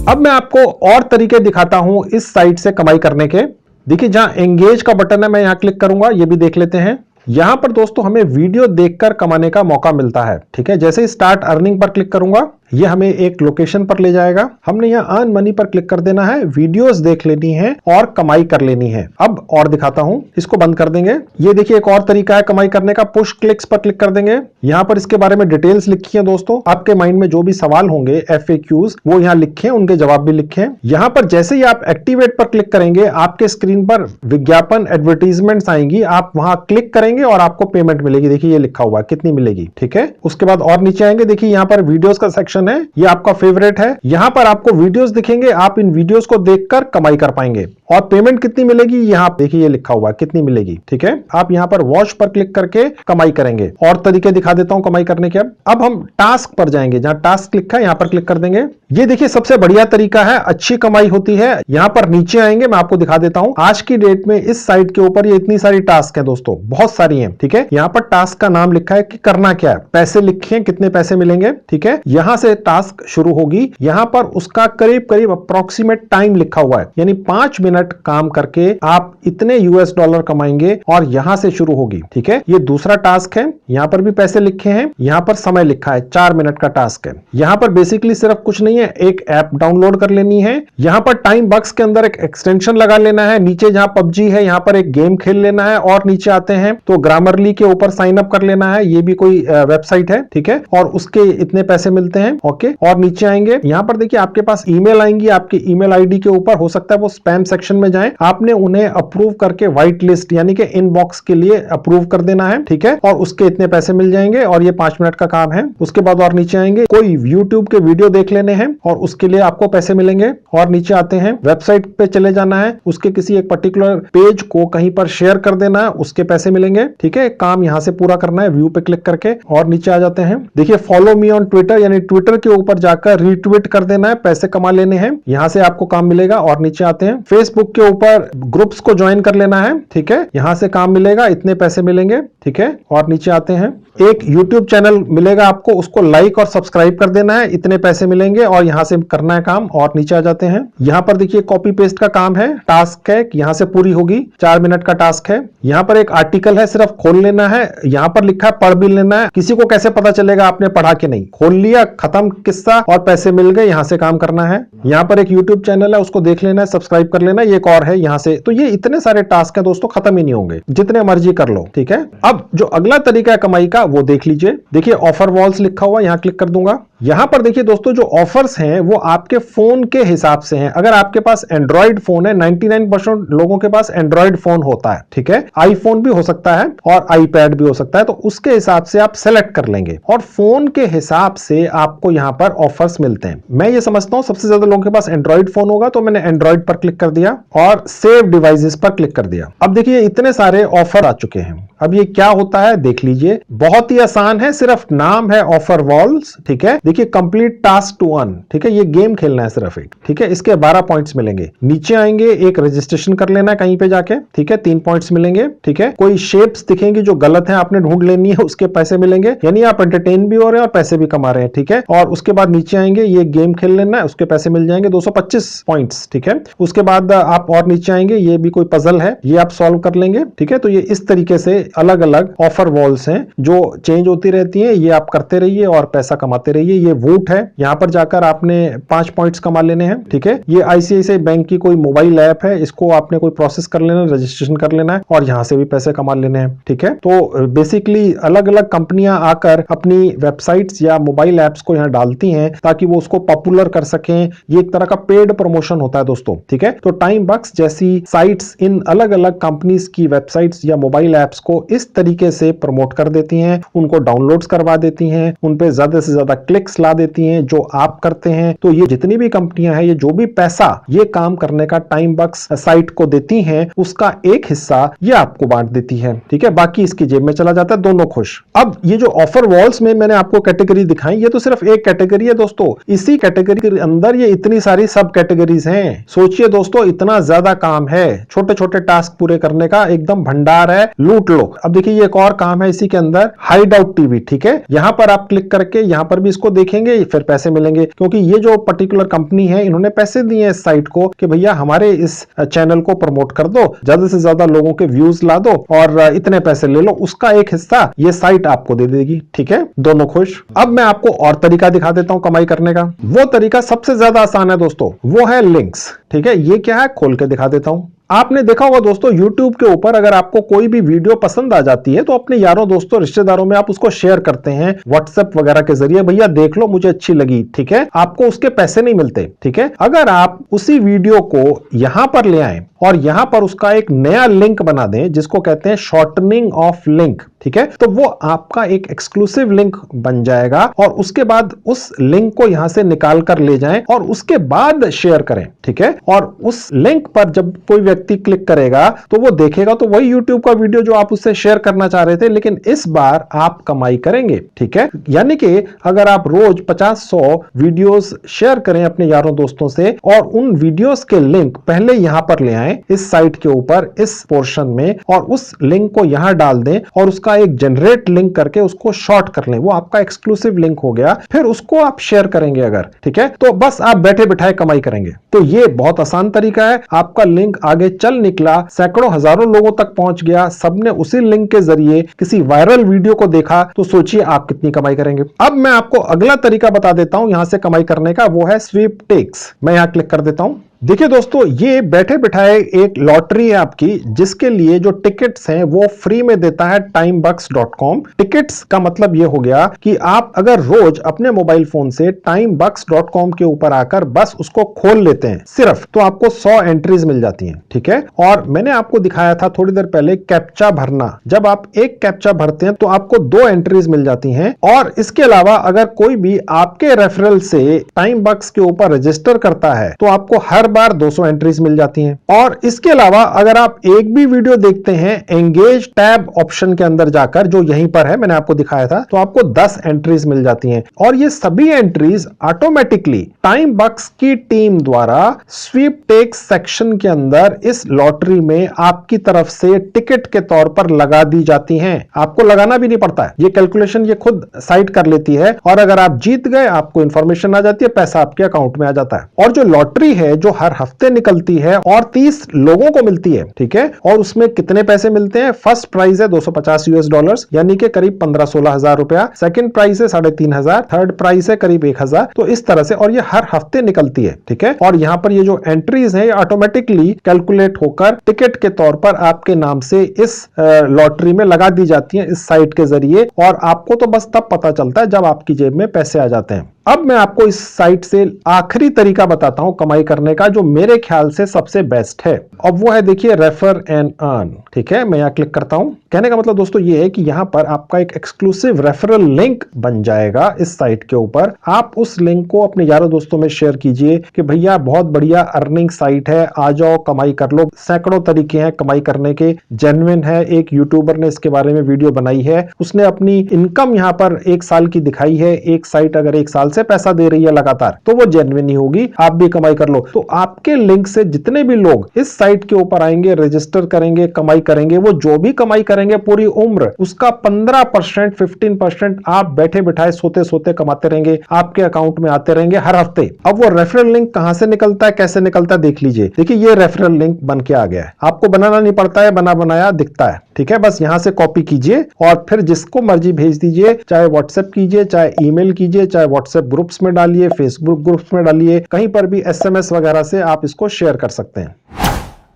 अब मैं आपको और तरीके दिखाता हूं इस साइट से कमाई करने के। देखिए जहां एंगेज का बटन है मैं यहां क्लिक करूंगा, ये भी देख लेते हैं। यहां पर दोस्तों हमें वीडियो देखकर कमाने का मौका मिलता है। ठीक है, जैसे स्टार्ट अर्निंग पर क्लिक करूंगा ये हमें एक लोकेशन पर ले जाएगा। हमने यहाँ अर्न मनी पर क्लिक कर देना है, वीडियोस देख लेनी है और कमाई कर लेनी है। अब और दिखाता हूं, इसको बंद कर देंगे। ये देखिए एक और तरीका है कमाई करने का, पुश क्लिक्स पर क्लिक कर देंगे। यहाँ पर इसके बारे में डिटेल्स लिखी है दोस्तों, आपके माइंड में जो भी सवाल होंगे FAQs वो यहाँ लिखे, उनके जवाब भी लिखे। यहाँ पर जैसे ही आप एक्टिवेट पर क्लिक करेंगे आपके स्क्रीन पर विज्ञापन एडवर्टीजमेंट्स आएंगी, आप वहां क्लिक करेंगे और आपको पेमेंट मिलेगी। देखिए ये लिखा हुआ है कितनी मिलेगी। ठीक है, उसके बाद और नीचे आएंगे, देखिए यहाँ पर वीडियोस का सेक्शन है, ये आपका फेवरेट है। यहां पर आपको वीडियोस दिखेंगे, आप इन वीडियोस को देखकर कमाई कर पाएंगे। और पेमेंट कितनी मिलेगी यहां देखिए ये लिखा हुआ है कितनी मिलेगी। ठीक है, आप यहां पर वॉच पर क्लिक करके कमाई करेंगे। और तरीके दिखा देता हूं कमाई करने के। अब हम टास्क पर जाएंगे, जहां टास्क लिखा है यहां पर क्लिक कर देंगे। ये देखिए सबसे बढ़िया तरीका है, अच्छी कमाई होती है। यहां पर नीचे आएंगे, मैं आपको दिखा देता हूं। आज की डेट में इस साइट के ऊपर ये इतनी सारी टास्क है दोस्तों, बहुत सारी है। ठीक है, यहां पर टास्क का नाम लिखा है कि करना क्या है, पैसे लिखे हैं कितने पैसे मिलेंगे। ठीक है, यहां से से टास्क शुरू होगी। यहां पर उसका करीब करीब अप्रोक्सीमेट टाइम लिखा हुआ है, यानी 5 मिनट काम करके आप इतने यूएस डॉलर कमाएंगे और यहां से शुरू होगी। ठीक है, ये दूसरा टास्क है, यहां पर भी पैसे लिखे हैं, यहां पर समय लिखा है, 4 मिनट का टास्क है। यहां पर बेसिकली सिर्फ कुछ नहीं है, एक ऐप डाउनलोड कर लेनी है, यहां पर टाइम बक्स के अंदर एक एक्सटेंशन लगा लेना है, नीचे जहां पबजी है यहां पर एक गेम खेल लेना है, और नीचे आते हैं तो ग्रामरली के ऊपर साइन अप कर लेना है, ये भी कोई वेबसाइट है। ठीक है, और उसके इतने पैसे मिलते हैं। ओके, और नीचे आएंगे, यहां पर देखिए आपके पास ईमेल आएंगी, आपके ईमेल आईडी के ऊपर, हो सकता है वो स्पैम सेक्शन में जाए, आपने उन्हें अप्रूव करके व्हाइट लिस्ट यानी कि इनबॉक्स के लिए अप्रूव कर देना है। ठीक है, और उसके इतने पैसे मिल जाएंगे, और ये 5 मिनट का काम है। उसके बाद और नीचे आएंगे, कोई यूट्यूब के वीडियो देख लेने हैं और उसके लिए आपको पैसे मिलेंगे। और नीचे आते हैं, वेबसाइट पे चले जाना है, उसके किसी एक पर्टिकुलर पेज को कहीं पर शेयर कर देना है, उसके पैसे मिलेंगे। ठीक है, काम यहां से पूरा करना है व्यू पे क्लिक करके। और नीचे आ जाते हैं, देखिए फॉलो मी ऑन ट्विटर, यानी ट्विटर के ऊपर जाकर रीट्वीट कर देना है, पैसे कमा लेने हैं, यहां से आपको काम मिलेगा। और नीचे आते हैं, फेसबुक के ऊपर ग्रुप्स को ज्वाइन कर लेना है। ठीक है, यहां से काम मिलेगा, इतने पैसे मिलेंगे। ठीक है, और नीचे आते हैं, एक YouTube चैनल मिलेगा आपको, उसको लाइक और सब्सक्राइब कर देना है, इतने पैसे मिलेंगे, और यहां से करना है काम। और नीचे आ जाते हैं, यहां पर देखिए कॉपी पेस्ट का काम है, टास्क है, यहां से पूरी होगी, 4 मिनट का टास्क है। यहां पर एक आर्टिकल है, सिर्फ खोल लेना है, यहां पर लिखा है पढ़ भी लेना है, किसी को कैसे पता चलेगा आपने पढ़ा कि नहीं, खोल लिया, खत्म किस्सा, और पैसे मिल गए, यहां से काम करना है। यहां पर एक YouTube चैनल है, उसको देख लेना है, सब्सक्राइब कर लेना है, ये एक और है यहां से। तो ये इतने सारे टास्क है दोस्तों, खत्म ही नहीं होंगे, जितने मर्जी कर लो। ठीक है, अब जो अगला तरीका है कमाई का वो देख लीजिए। देखिए ऑफर वॉल्स लिखा हुआ, यहां क्लिक कर दूंगा। यहां पर देखिए दोस्तों, जो ऑफर्स हैं वो आपके फोन के हिसाब से हैं। अगर आपके पास एंड्रॉइड फोन है, 99% लोगों के पास एंड्रॉइड फोन होता है। ठीक है, आईफोन भी हो सकता है और आईपैड भी हो सकता है, तो उसके हिसाब से आप सेलेक्ट कर लेंगे और फोन के हिसाब से आपको यहां पर ऑफर्स मिलते हैं। मैं ये समझता हूं सबसे ज्यादा लोगों के पास एंड्रॉइड फोन होगा, तो मैंने एंड्रॉइड पर क्लिक कर दिया और सेव डिवाइसेस पर क्लिक कर दिया। अब देखिए इतने सारे ऑफर आ चुके हैं। अब ये क्या होता है देख लीजिए, बहुत ही आसान है, सिर्फ नाम है ऑफर वॉल्स। ठीक है, देखिए कंप्लीट टास्क टू अर्न। ठीक है, ये गेम खेलना है सिर्फ एक। ठीक है, इसके 12 पॉइंट्स मिलेंगे। नीचे आएंगे, एक रजिस्ट्रेशन कर लेना है कहीं पे जाके। ठीक है, 3 पॉइंट्स मिलेंगे। ठीक है, कोई शेप्स दिखेंगी जो गलत है, आपने ढूंढ लेनी है, उसके पैसे मिलेंगे, यानी आप एंटरटेन भी हो रहे हैं और पैसे भी कमा रहे हैं। ठीक है, और उसके बाद नीचे आएंगे, ये गेम खेल लेना है, उसके पैसे मिल जाएंगे 225 पॉइंट्स। ठीक है, उसके बाद आप और नीचे आएंगे, ये भी कोई पजल है, ये आप सॉल्व कर लेंगे। ठीक है, तो ये इस तरीके से अलग अलग ऑफर वॉल्स हैं जो चेंज होती रहती हैं, ये आप करते रहिए और पैसा कमाते रहिए। ये वोट है, यहां पर जाकर आपने 5 पॉइंट्स कमा लेने हैं। ठीक है, ये आईसीआईसीआई बैंक की कोई मोबाइल ऐप है, इसको आपने कोई प्रोसेस कर लेना, रजिस्ट्रेशन कर लेना है और यहां से भी पैसे कमा लेने हैं। ठीक है, तो बेसिकली अलग अलग कंपनियां आकर अपनी वेबसाइट्स या मोबाइल एप्स को यहां डालती हैं ताकि वो उसको पॉपुलर कर सकें। ये एक तरह का पेड प्रमोशन होता है दोस्तों। ठीक है, तो टाइम बक्स जैसी साइट्स इन अलग अलग कंपनीज की वेबसाइट्स या मोबाइल एप्स को इस तरीके से प्रमोट कर देती हैं, उनको डाउनलोड्स करवा देती हैं, उन पे ज्यादा से ज्यादा क्लिक्स ला देती हैं जो आप करते हैं। तो ये जितनी भी कंपनियां हैं, ये जो भी पैसा ये काम करने का टाइम बक्स साइट को देती हैं, उसका एक हिस्सा ये आपको बांट देती है। ठीक है, बाकी इसकी जेब में चला जाता है, दोनों खुश। अब ये जो ऑफर वॉल्स में मैंने आपको कैटेगरी दिखाई, ये तो सिर्फ एक कैटेगरी है दोस्तों, इसी कैटेगरी के अंदर ये इतनी सारी सब कैटेगरीज हैं। सोचिए दोस्तों, इतना ज्यादा काम है, छोटे छोटे टास्क पूरे करने का एकदम भंडार है, लूट लो। अब देखिए ये एक और काम है इसी के अंदर, हाइड आउट टीवी। ठीक है, यहां पर आप क्लिक करके यहां पर भी इसको देखेंगे, फिर पैसे मिलेंगे, क्योंकि ये जो पर्टिकुलर कंपनी है इन्होंने पैसे दिए हैं इस साइट को कि भैया हमारे इस चैनल को प्रमोट कर दो, ज्यादा से ज्यादा लोगों के व्यूज ला दो और इतने पैसे ले लो, उसका एक हिस्सा ये साइट आपको दे देगी। ठीक है, दोनों खुश। अब मैं आपको और तरीका दिखा देता हूं कमाई करने का। वो तरीका सबसे ज्यादा आसान है दोस्तों, वो है लिंक्स। ठीक है, ये क्या है खोल के दिखा देता हूं। आपने देखा होगा दोस्तों, YouTube के ऊपर अगर आपको कोई भी वीडियो पसंद आ जाती है तो अपने यारों दोस्तों रिश्तेदारों में आप उसको शेयर करते हैं व्हाट्सएप वगैरह के जरिए, भैया देख लो मुझे अच्छी लगी। ठीक है, आपको उसके पैसे नहीं मिलते। ठीक है, अगर आप उसी वीडियो को यहां पर ले आए और यहां पर उसका एक नया लिंक बना दें जिसको कहते हैं शॉर्टनिंग ऑफ लिंक, ठीक है, तो वो आपका एक एक्सक्लूसिव लिंक बन जाएगा और उसके बाद उस लिंक को यहां से निकाल कर ले जाएं और उसके बाद शेयर करें। ठीक है, और उस लिंक पर जब कोई व्यक्ति क्लिक करेगा तो वो देखेगा तो वही YouTube का वीडियो जो आप उससे शेयर करना चाह रहे थे, लेकिन इस बार आप कमाई करेंगे। ठीक है, यानी कि अगर आप रोज 50-100 वीडियोस शेयर करें अपने यारों दोस्तों से और उन वीडियोस के लिंक पहले यहां पर ले आए जाएं इस साइट के ऊपर इस पोर्शन में और उस लिंक को यहां डाल दें और उसका एक जनरेट लिंक करके उसको शॉर्ट कर लें, वो आपका एक्सक्लूसिव लिंक हो गया। फिर उसको आप शेयर करेंगे अगर, ठीक है, तो बस आप बैठे बिठाए कमाई करेंगे। तो ये बहुत आसान तरीका है। आपका लिंक आगे चल निकला, सैकड़ों हजारों लोगों तक पहुंच गया, सबने उसी लिंक के जरिए किसी वायरल वीडियो को देखा, तो सोचिए आप कितनी कमाई करेंगे। अब मैं आपको अगला तरीका बता देता हूं यहां से कमाई करने का, वो है स्वीपटेक्स। मैं यहां क्लिक कर देता हूं। देखिए दोस्तों, ये बैठे बिठाए एक लॉटरी है आपकी, जिसके लिए जो टिकट्स हैं वो फ्री में देता है timebucks.com। टिकट्स का मतलब ये हो गया कि आप अगर रोज अपने मोबाइल फोन से timebucks.com के ऊपर आकर बस उसको खोल लेते हैं सिर्फ, तो आपको 100 एंट्रीज मिल जाती हैं, ठीक है। और मैंने आपको दिखाया था थोड़ी देर पहले कैप्चा भरना। जब आप एक कैप्चा भरते हैं तो आपको 2 एंट्रीज मिल जाती हैं। और इसके अलावा अगर कोई भी आपके रेफरल से टाइमबक्स के ऊपर रजिस्टर करता है तो आपको हर बार 200 एंट्रीज मिल जाती हैं। और इसके अलावा अगर आप एक भी वीडियो देखते हैं एंगेज टैब ऑप्शन के अंदर जाकर, जो यहीं पर है, मैंने आपको दिखाया था, तो आपको 10 एंट्रीज मिल जाती हैं। और ये सभी एंट्रीज ऑटोमेटिकली टाइमबक्स की टीम द्वारा स्वीपटेक्स सेक्शन के अंदर इस लॉटरी में आपकी तरफ से टिकट के तौर पर लगा दी जाती हैं। आपको लगाना भी नहीं पड़ता है, ये कैलकुलेशन ये खुद साइट कर लेती है। और अगर आप जीत गए, आपको इंफॉर्मेशन आ जाती है, पैसा आपके अकाउंट में आ जाता है। और जो लॉटरी है जो हर हफ्ते निकलती है और 30 लोगों को मिलती है, ठीक है। और उसमें कितने पैसे मिलते हैं? फर्स्ट प्राइज है $250 यानी कि करीब 15-16 हजार रुपया। सेकंड प्राइज है 3,500, थर्ड प्राइज है करीब 1,000। तो इस तरह से, और ये हर हफ्ते निकलती है, ठीक है। और यहां पर ये जो एंट्रीज है ऑटोमेटिकली कैलकुलेट होकर टिकट के तौर पर आपके नाम से इस लॉटरी में लगा दी जाती है इस साइट के जरिए। और आपको तो बस तब पता चलता है जब आपकी जेब में पैसे आ जाते हैं। अब मैं आपको इस साइट से आखिरी तरीका बताता हूं कमाई करने का, जो मेरे ख्याल से सबसे बेस्ट है। अब वो है, देखिए, रेफर एंड अर्न, ठीक है। मैं यहां क्लिक करता हूं। कहने का मतलब दोस्तों ये है कि यहां पर आपका एक एक्सक्लूसिव रेफरल लिंक बन जाएगा इस साइट के ऊपर। आप उस लिंक को अपने यारों दोस्तों में शेयर कीजिए कि भैया बहुत बढ़िया अर्निंग साइट है, आ जाओ कमाई कर लो। सैकड़ों तरीके हैं कमाई करने के, जेन्युइन है। एक यूट्यूबर ने इसके बारे में वीडियो बनाई है, उसने अपनी इनकम यहां पर 1 साल की दिखाई है। एक साइट अगर 1 साल से पैसा दे रही है लगातार, तो वो जेन्युइन ही होगी। आप भी कमाई कर लो। तो आपके लिंक से जितने भी लोग इस साइट के ऊपर आएंगे, रजिस्टर करेंगे, कमाई करेंगे, वो जो भी कमाई करेंगे पूरी उम्र, उसका 15%, 15% आप बैठे बिठाए सोते सोते कमाते रहेंगे, आपके अकाउंट में आते रहेंगे हर हफ्ते। अब वो रेफरल लिंक कहां से निकलता है, कैसे निकलता है, देख लीजिए। देखिए, ये रेफरल लिंक बन के आ गया है, आपको बनाना नहीं पड़ता है, बना बनाया दिखता है, ठीक है। बस यहां से कॉपी कीजिए और फिर जिसको मर्जी भेज दीजिए, चाहे व्हाट्सएप कीजिए, चाहे ईमेल कीजिए, चाहे व्हाट्सएप ग्रुप्स में डालिए, फेसबुक ग्रुप्स में डालिए, कहीं पर भी एसएमएस वगैरह से आप इसको शेयर कर सकते हैं।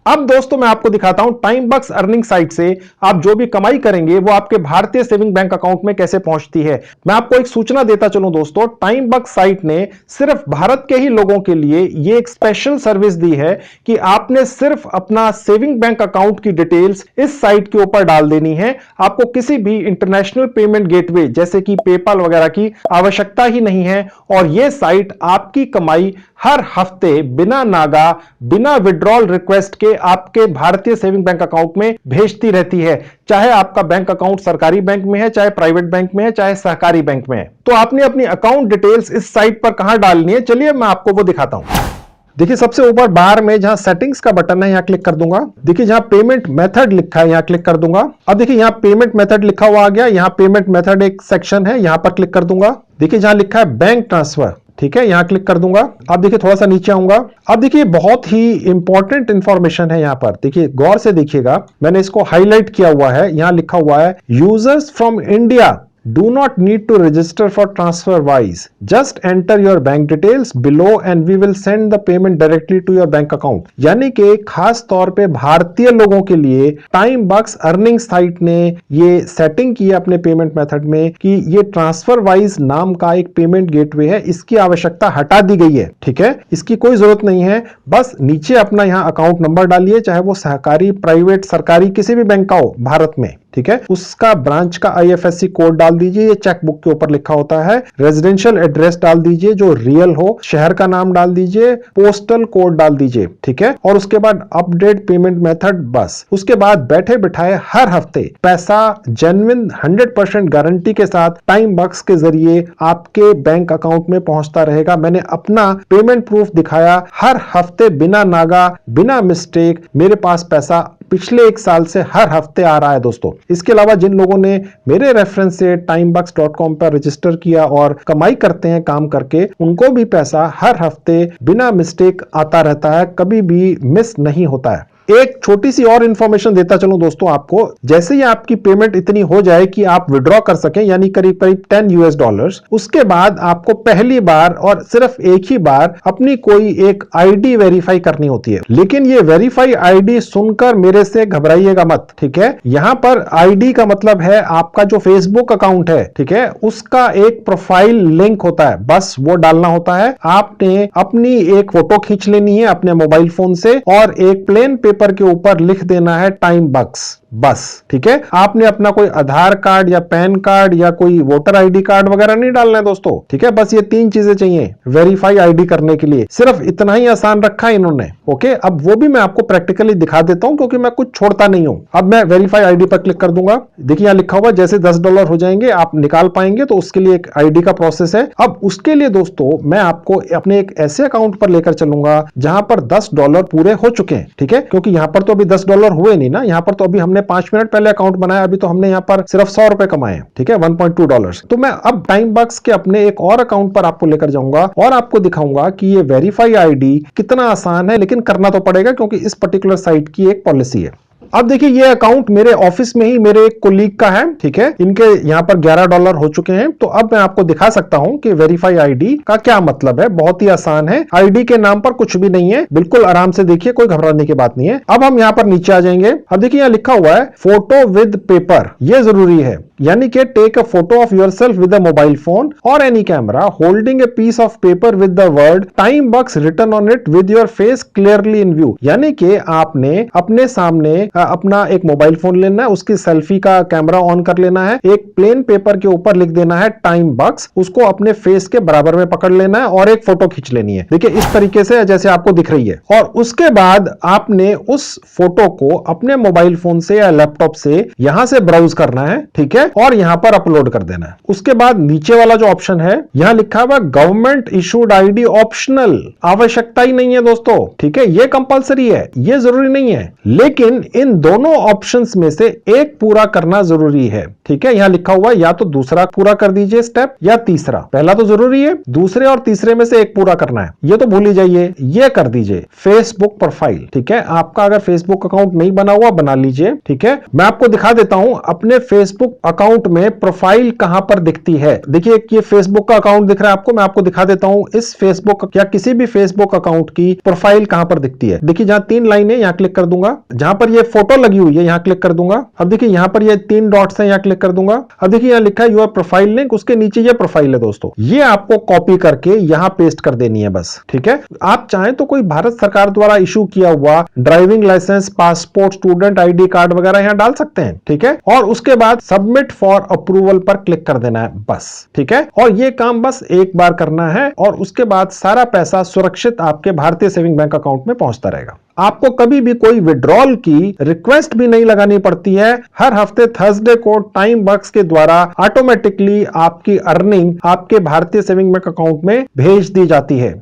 अब दोस्तों मैं आपको दिखाता हूं टाइमबक्स अर्निंग साइट से आप जो भी कमाई करेंगे वो आपके भारतीय सेविंग बैंक अकाउंट में कैसे पहुंचती है। मैं आपको एक सूचना देता चलूं दोस्तों, टाइमबक्स साइट ने सिर्फ भारत के ही लोगों के लिए ये एक स्पेशल सर्विस दी है कि आपने सिर्फ अपना सेविंग बैंक अकाउंट की डिटेल्स इस साइट के ऊपर डाल देनी है। आपको किसी भी इंटरनेशनल पेमेंट गेटवे जैसे कि पेपाल वगैरह की आवश्यकता ही नहीं है। और यह साइट आपकी कमाई हर हफ्ते बिना नागा, बिना विड्रॉल रिक्वेस्ट के आपके भारतीय सेविंग बैंक अकाउंट में भेजती रहती है। चाहे आपका बैंक अकाउंट सरकारी बैंक में है, चाहे प्राइवेट बैंक में है, चाहे सहकारी बैंक में है। तो आपने अपनी अकाउंट डिटेल्स इस साइट पर कहां डालनी है, चलिए मैं आपको वो दिखाता हूं। देखिए, सबसे ऊपर बाहर में जहां सेटिंग्स का बटन है, यहां क्लिक कर दूंगा। देखिए, जहां पेमेंट मेथड लिखा है, यहां क्लिक कर दूंगा। अब देखिए, यहां पेमेंट मेथड लिखा हुआ आ गया। यहां पेमेंट मेथड एक सेक्शन है, यहां पर क्लिक कर दूंगा। देखिए, जहां लिखा है बैंक ट्रांसफर, ठीक है, यहां क्लिक कर दूंगा। अब देखिए, थोड़ा सा नीचे आऊंगा। अब देखिए, बहुत ही इंपॉर्टेंट इंफॉर्मेशन है यहां पर। देखिए, गौर से देखिएगा, मैंने इसको हाईलाइट किया हुआ है। यहां लिखा हुआ है, users from India do not need to register for TransferWise. Just enter your bank details below and we will send the payment directly to your bank account. यानी कि खास तौर पे भारतीय लोगों के लिए टाइमबक्स अर्निंग साइट ने ये सेटिंग की है अपने पेमेंट मेथड में कि ये TransferWise नाम का एक पेमेंट गेटवे है, इसकी आवश्यकता हटा दी गई है, ठीक है। इसकी कोई जरूरत नहीं है। बस नीचे अपना यहाँ अकाउंट नंबर डालिए, चाहे वो सहकारी, प्राइवेट, सरकारी, किसी भी बैंक का हो भारत में, ठीक है, उसका ब्रांच का IFSC कोड डाल दीजिए, ये चेकबुक के ऊपर लिखा होता है। रेजिडेंशियल एड्रेस डाल दीजिए जो रियल हो, शहर का नाम डाल दीजिए, पोस्टल कोड डाल दीजिए, ठीक है, और उसके बाद अपडेट पेमेंट मेथड, बस। उसके बाद बैठे बिठाए हर हफ्ते पैसा जेन्युइन 100% गारंटी के साथ टाइम बक्स के जरिए आपके बैंक अकाउंट में पहुंचता रहेगा। मैंने अपना पेमेंट प्रूफ दिखाया, हर हफ्ते बिना नागा, बिना मिस्टेक मेरे पास पैसा पिछले 1 साल से हर हफ्ते आ रहा है दोस्तों। इसके अलावा जिन लोगों ने मेरे रेफरेंस से timebox.com पर रजिस्टर किया और कमाई करते हैं काम करके, उनको भी पैसा हर हफ्ते बिना मिस्टेक आता रहता है, कभी भी मिस नहीं होता है। एक छोटी सी और इंफॉर्मेशन देता चलूं दोस्तों आपको, जैसे ही आपकी पेमेंट इतनी हो जाए कि आप विड्रॉ कर सकें, यानी करीब करीब $10, उसके बाद आपको पहली बार और सिर्फ एक ही बार अपनी कोई एक आईडी वेरीफाई करनी होती है। लेकिन ये वेरीफाई आईडी सुनकर मेरे से घबराइएगा मत, ठीक है। यहां पर आईडी का मतलब है आपका जो फेसबुक अकाउंट है, ठीक है, उसका एक प्रोफाइल लिंक होता है, बस वो डालना होता है। आपने अपनी एक फोटो खींच लेनी है अपने मोबाइल फोन से और एक प्लेन पेपर के ऊपर लिख देना है टाइम बक्स, बस, ठीक है। आपने अपना कोई आधार कार्ड या पैन कार्ड या कोई वोटर आईडी कार्ड वगैरह नहीं डालना है दोस्तों, ठीक है। बस ये 3 चीजें चाहिए वेरीफाई आईडी करने के लिए, सिर्फ इतना ही आसान रखा है इन्होंने, ओके। अब वो भी मैं आपको प्रैक्टिकली दिखा देता हूं क्योंकि मैं कुछ छोड़ता नहीं हूं। अब मैं वेरीफाई आईडी पर क्लिक कर दूंगा, देखिए यहां लिखा हुआ जैसे $10 हो जाएंगे आप निकाल पाएंगे, तो उसके लिए एक आईडी का प्रोसेस है। अब उसके लिए दोस्तों मैं आपको अपने एक ऐसे अकाउंट पर लेकर चलूंगा जहां पर $10 पूरे हो चुके हैं, ठीक है, क्योंकि यहां पर तो अभी $10 हुए नहीं ना, यहां पर तो अभी हमने 5 मिनट पहले अकाउंट बनाया, अभी तो हमने यहां पर सिर्फ $100 कमाए, ठीक है, $1.2। तो मैं अब टाइम बक्स के अपने एक और अकाउंट पर आपको लेकर जाऊंगा और आपको दिखाऊंगा कि ये वेरीफाई आईडी कितना आसान है, लेकिन करना तो पड़ेगा क्योंकि इस पर्टिकुलर साइट की एक पॉलिसी है। अब देखिए ये अकाउंट मेरे ऑफिस में ही मेरे एक कोलीग का है, ठीक है, इनके यहां पर $11 हो चुके हैं। तो अब मैं आपको दिखा सकता हूं कि वेरीफाई आईडी का क्या मतलब है। बहुत ही आसान है, आईडी के नाम पर कुछ भी नहीं है, बिल्कुल आराम से देखिए, कोई घबराने की बात नहीं है। अब हम यहां पर नीचे आ जाएंगे, अब देखिए यहां लिखा हुआ है फोटो विद पेपर, ये जरूरी है, यानी कि take a photo of yourself with a mobile phone और any camera holding a piece of paper with the word TimeBucks written on it with your face clearly in view. यानी कि आपने अपने सामने अपना एक मोबाइल फोन लेना है, उसकी सेल्फी का कैमरा ऑन कर लेना है, एक प्लेन पेपर के ऊपर लिख देना है टाइम बक्स, उसको अपने फेस के बराबर में पकड़ लेना है और एक फोटो खींच लेनी है, देखिए इस तरीके से जैसे आपको दिख रही है। और उसके बाद आपने उस फोटो को अपने मोबाइल फोन से या लैपटॉप से यहां से ब्राउज करना है, ठीक है, और यहां पर अपलोड कर देना है। उसके बाद नीचे वाला जो ऑप्शन है यहां लिखा हुआ गवर्नमेंट इशूड आईडी ऑप्शनल, आवश्यकता ही नहीं है दोस्तों, ठीक है, ये कंपलसरी है, ये जरूरी नहीं है, लेकिन इन दोनों ऑप्शंस में से एक पूरा करना जरूरी है, ठीक है। यहां लिखा हुआ या तो दूसरा पूरा कर दीजिए स्टेप या तीसरा, पहला तो जरूरी है, दूसरे और तीसरे में से एक पूरा करना है, ये तो भूल ही जाइए। ये कर दीजिए फेसबुक प्रोफाइल, ठीक है, आपका अगर फेसबुक अकाउंट नहीं बना हुआ बना लीजिए, ठीक है। मैं आपको दिखा देता हूं अपने फेसबुक अकाउंट में प्रोफाइल कहां पर दिखती है। देखिए ये फेसबुक का अकाउंट दिख रहा है आपको, मैं आपको दिखा देता हूं इस फेसबुक या किसी भी फेसबुक अकाउंट की प्रोफाइल कहां पर दिखती है। देखिए जहां 3 लाइन है यहां क्लिक कर दूंगा, जहां पर ये फोटो लगी हुई है यहां क्लिक कर दूंगा। अब देखिए यहां पर ये 3 डॉट्स हैं, यहां क्लिक कर दूंगा। अब देखिए यहां लिखा है योर प्रोफाइल लिंक, उसके नीचे ये प्रोफाइल है दोस्तों, ये आपको कॉपी करके यहां पेस्ट कर देनी है बस, ठीक है। आप चाहें तो कोई भारत सरकार द्वारा इशू किया हुआ driving licence, passport, student ID card वगैरह यहां डाल सकते हैं, ठीक है, और उसके बाद सबमिट फॉर अप्रूवल पर क्लिक कर देना है बस, ठीक है। और ये काम बस एक बार करना है और उसके बाद सारा पैसा सुरक्षित आपके भारतीय सेविंग बैंक अकाउंट में पहुंचता रहेगा। आपको कभी भी कोई विड्रॉल की रिक्वेस्ट भी नहीं लगानी पड़ती है। हर हफ्ते थर्सडे को टाइम बक्स के द्वारा ऑटोमेटिकली आपकी अर्निंग आपके भारतीय सेविंग बैंक अकाउंट में भेज दी जाती है।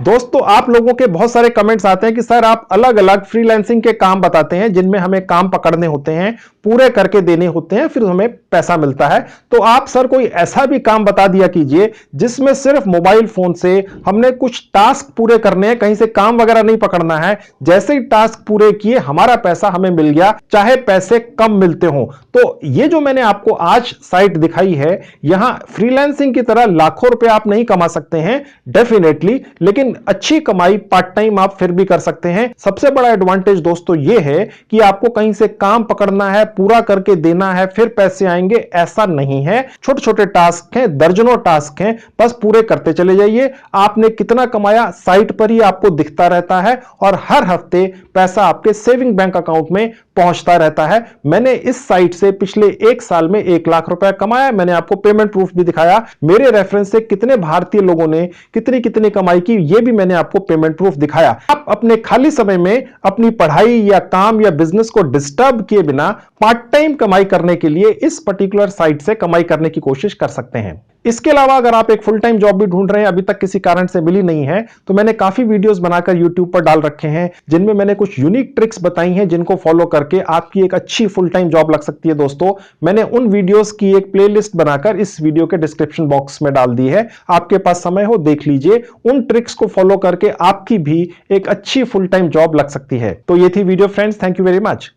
दोस्तों आप लोगों के बहुत सारे कमेंट्स आते हैं कि सर आप अलग अलग फ्रीलांसिंग के काम बताते हैं जिनमें हमें काम पकड़ने होते हैं, पूरे करके देने होते हैं, फिर हमें पैसा मिलता है। तो आप सर कोई ऐसा भी काम बता दिया कीजिए जिसमें सिर्फ मोबाइल फोन से हमने कुछ टास्क पूरे करने हैं, कहीं से काम वगैरह नहीं पकड़ना है। जैसे ही टास्क पूरे किए हमारा पैसा हमें मिल गया, चाहे पैसे कम मिलते हो। तो ये जो मैंने आपको आज साइट दिखाई है, यहां फ्रीलांसिंग की तरह लाखों रुपए आप नहीं कमा सकते हैं डेफिनेटली, लेकिन लेकिन अच्छी कमाई पार्ट टाइम आप फिर भी कर सकते हैं। सबसे बड़ा एडवांटेज दोस्तों यह है कि आपको कहीं से काम पकड़ना है, पूरा करके देना है, फिर पैसे आएंगे, ऐसा नहीं है। छोटे छोटे टास्क हैं, दर्जनों टास्क हैं, बस पूरे करते चले जाइए। आपने कितना कमाया साइट पर ही आपको दिखता रहता है और हर हफ्ते पैसा आपके सेविंग बैंक अकाउंट में पहुंचता रहता है। मैंने इस साइट से पिछले 1 साल में 1 लाख रुपए कमाया। मैंने आपको पेमेंट प्रूफ भी दिखाया। मेरे रेफरेंस से कितने भारतीय लोगों ने कितनी कितनी कमाई की, यह भी मैंने आपको पेमेंट प्रूफ दिखाया। आप अपने खाली समय में अपनी पढ़ाई या काम या बिजनेस को डिस्टर्ब किए बिना पार्ट टाइम कमाई करने के लिए इस पर्टिकुलर साइट से कमाई करने की कोशिश कर सकते हैं। इसके अलावा अगर आप एक फुल टाइम जॉब भी ढूंढ रहे हैं, अभी तक किसी कारण से मिली नहीं है, तो मैंने काफी वीडियोस बनाकर YouTube पर डाल रखे हैं जिनमें मैंने कुछ यूनिक ट्रिक्स बताई हैं जिनको फॉलो करके आपकी एक अच्छी फुल टाइम जॉब लग सकती है। दोस्तों, मैंने उन वीडियोस की एक प्लेलिस्ट बनाकर इस वीडियो के डिस्क्रिप्शन बॉक्स में डाल दी है। आपके पास समय हो देख लीजिए। उन ट्रिक्स को फॉलो करके आपकी भी एक अच्छी फुल टाइम जॉब लग सकती है। तो ये थी video friends, thank you very much.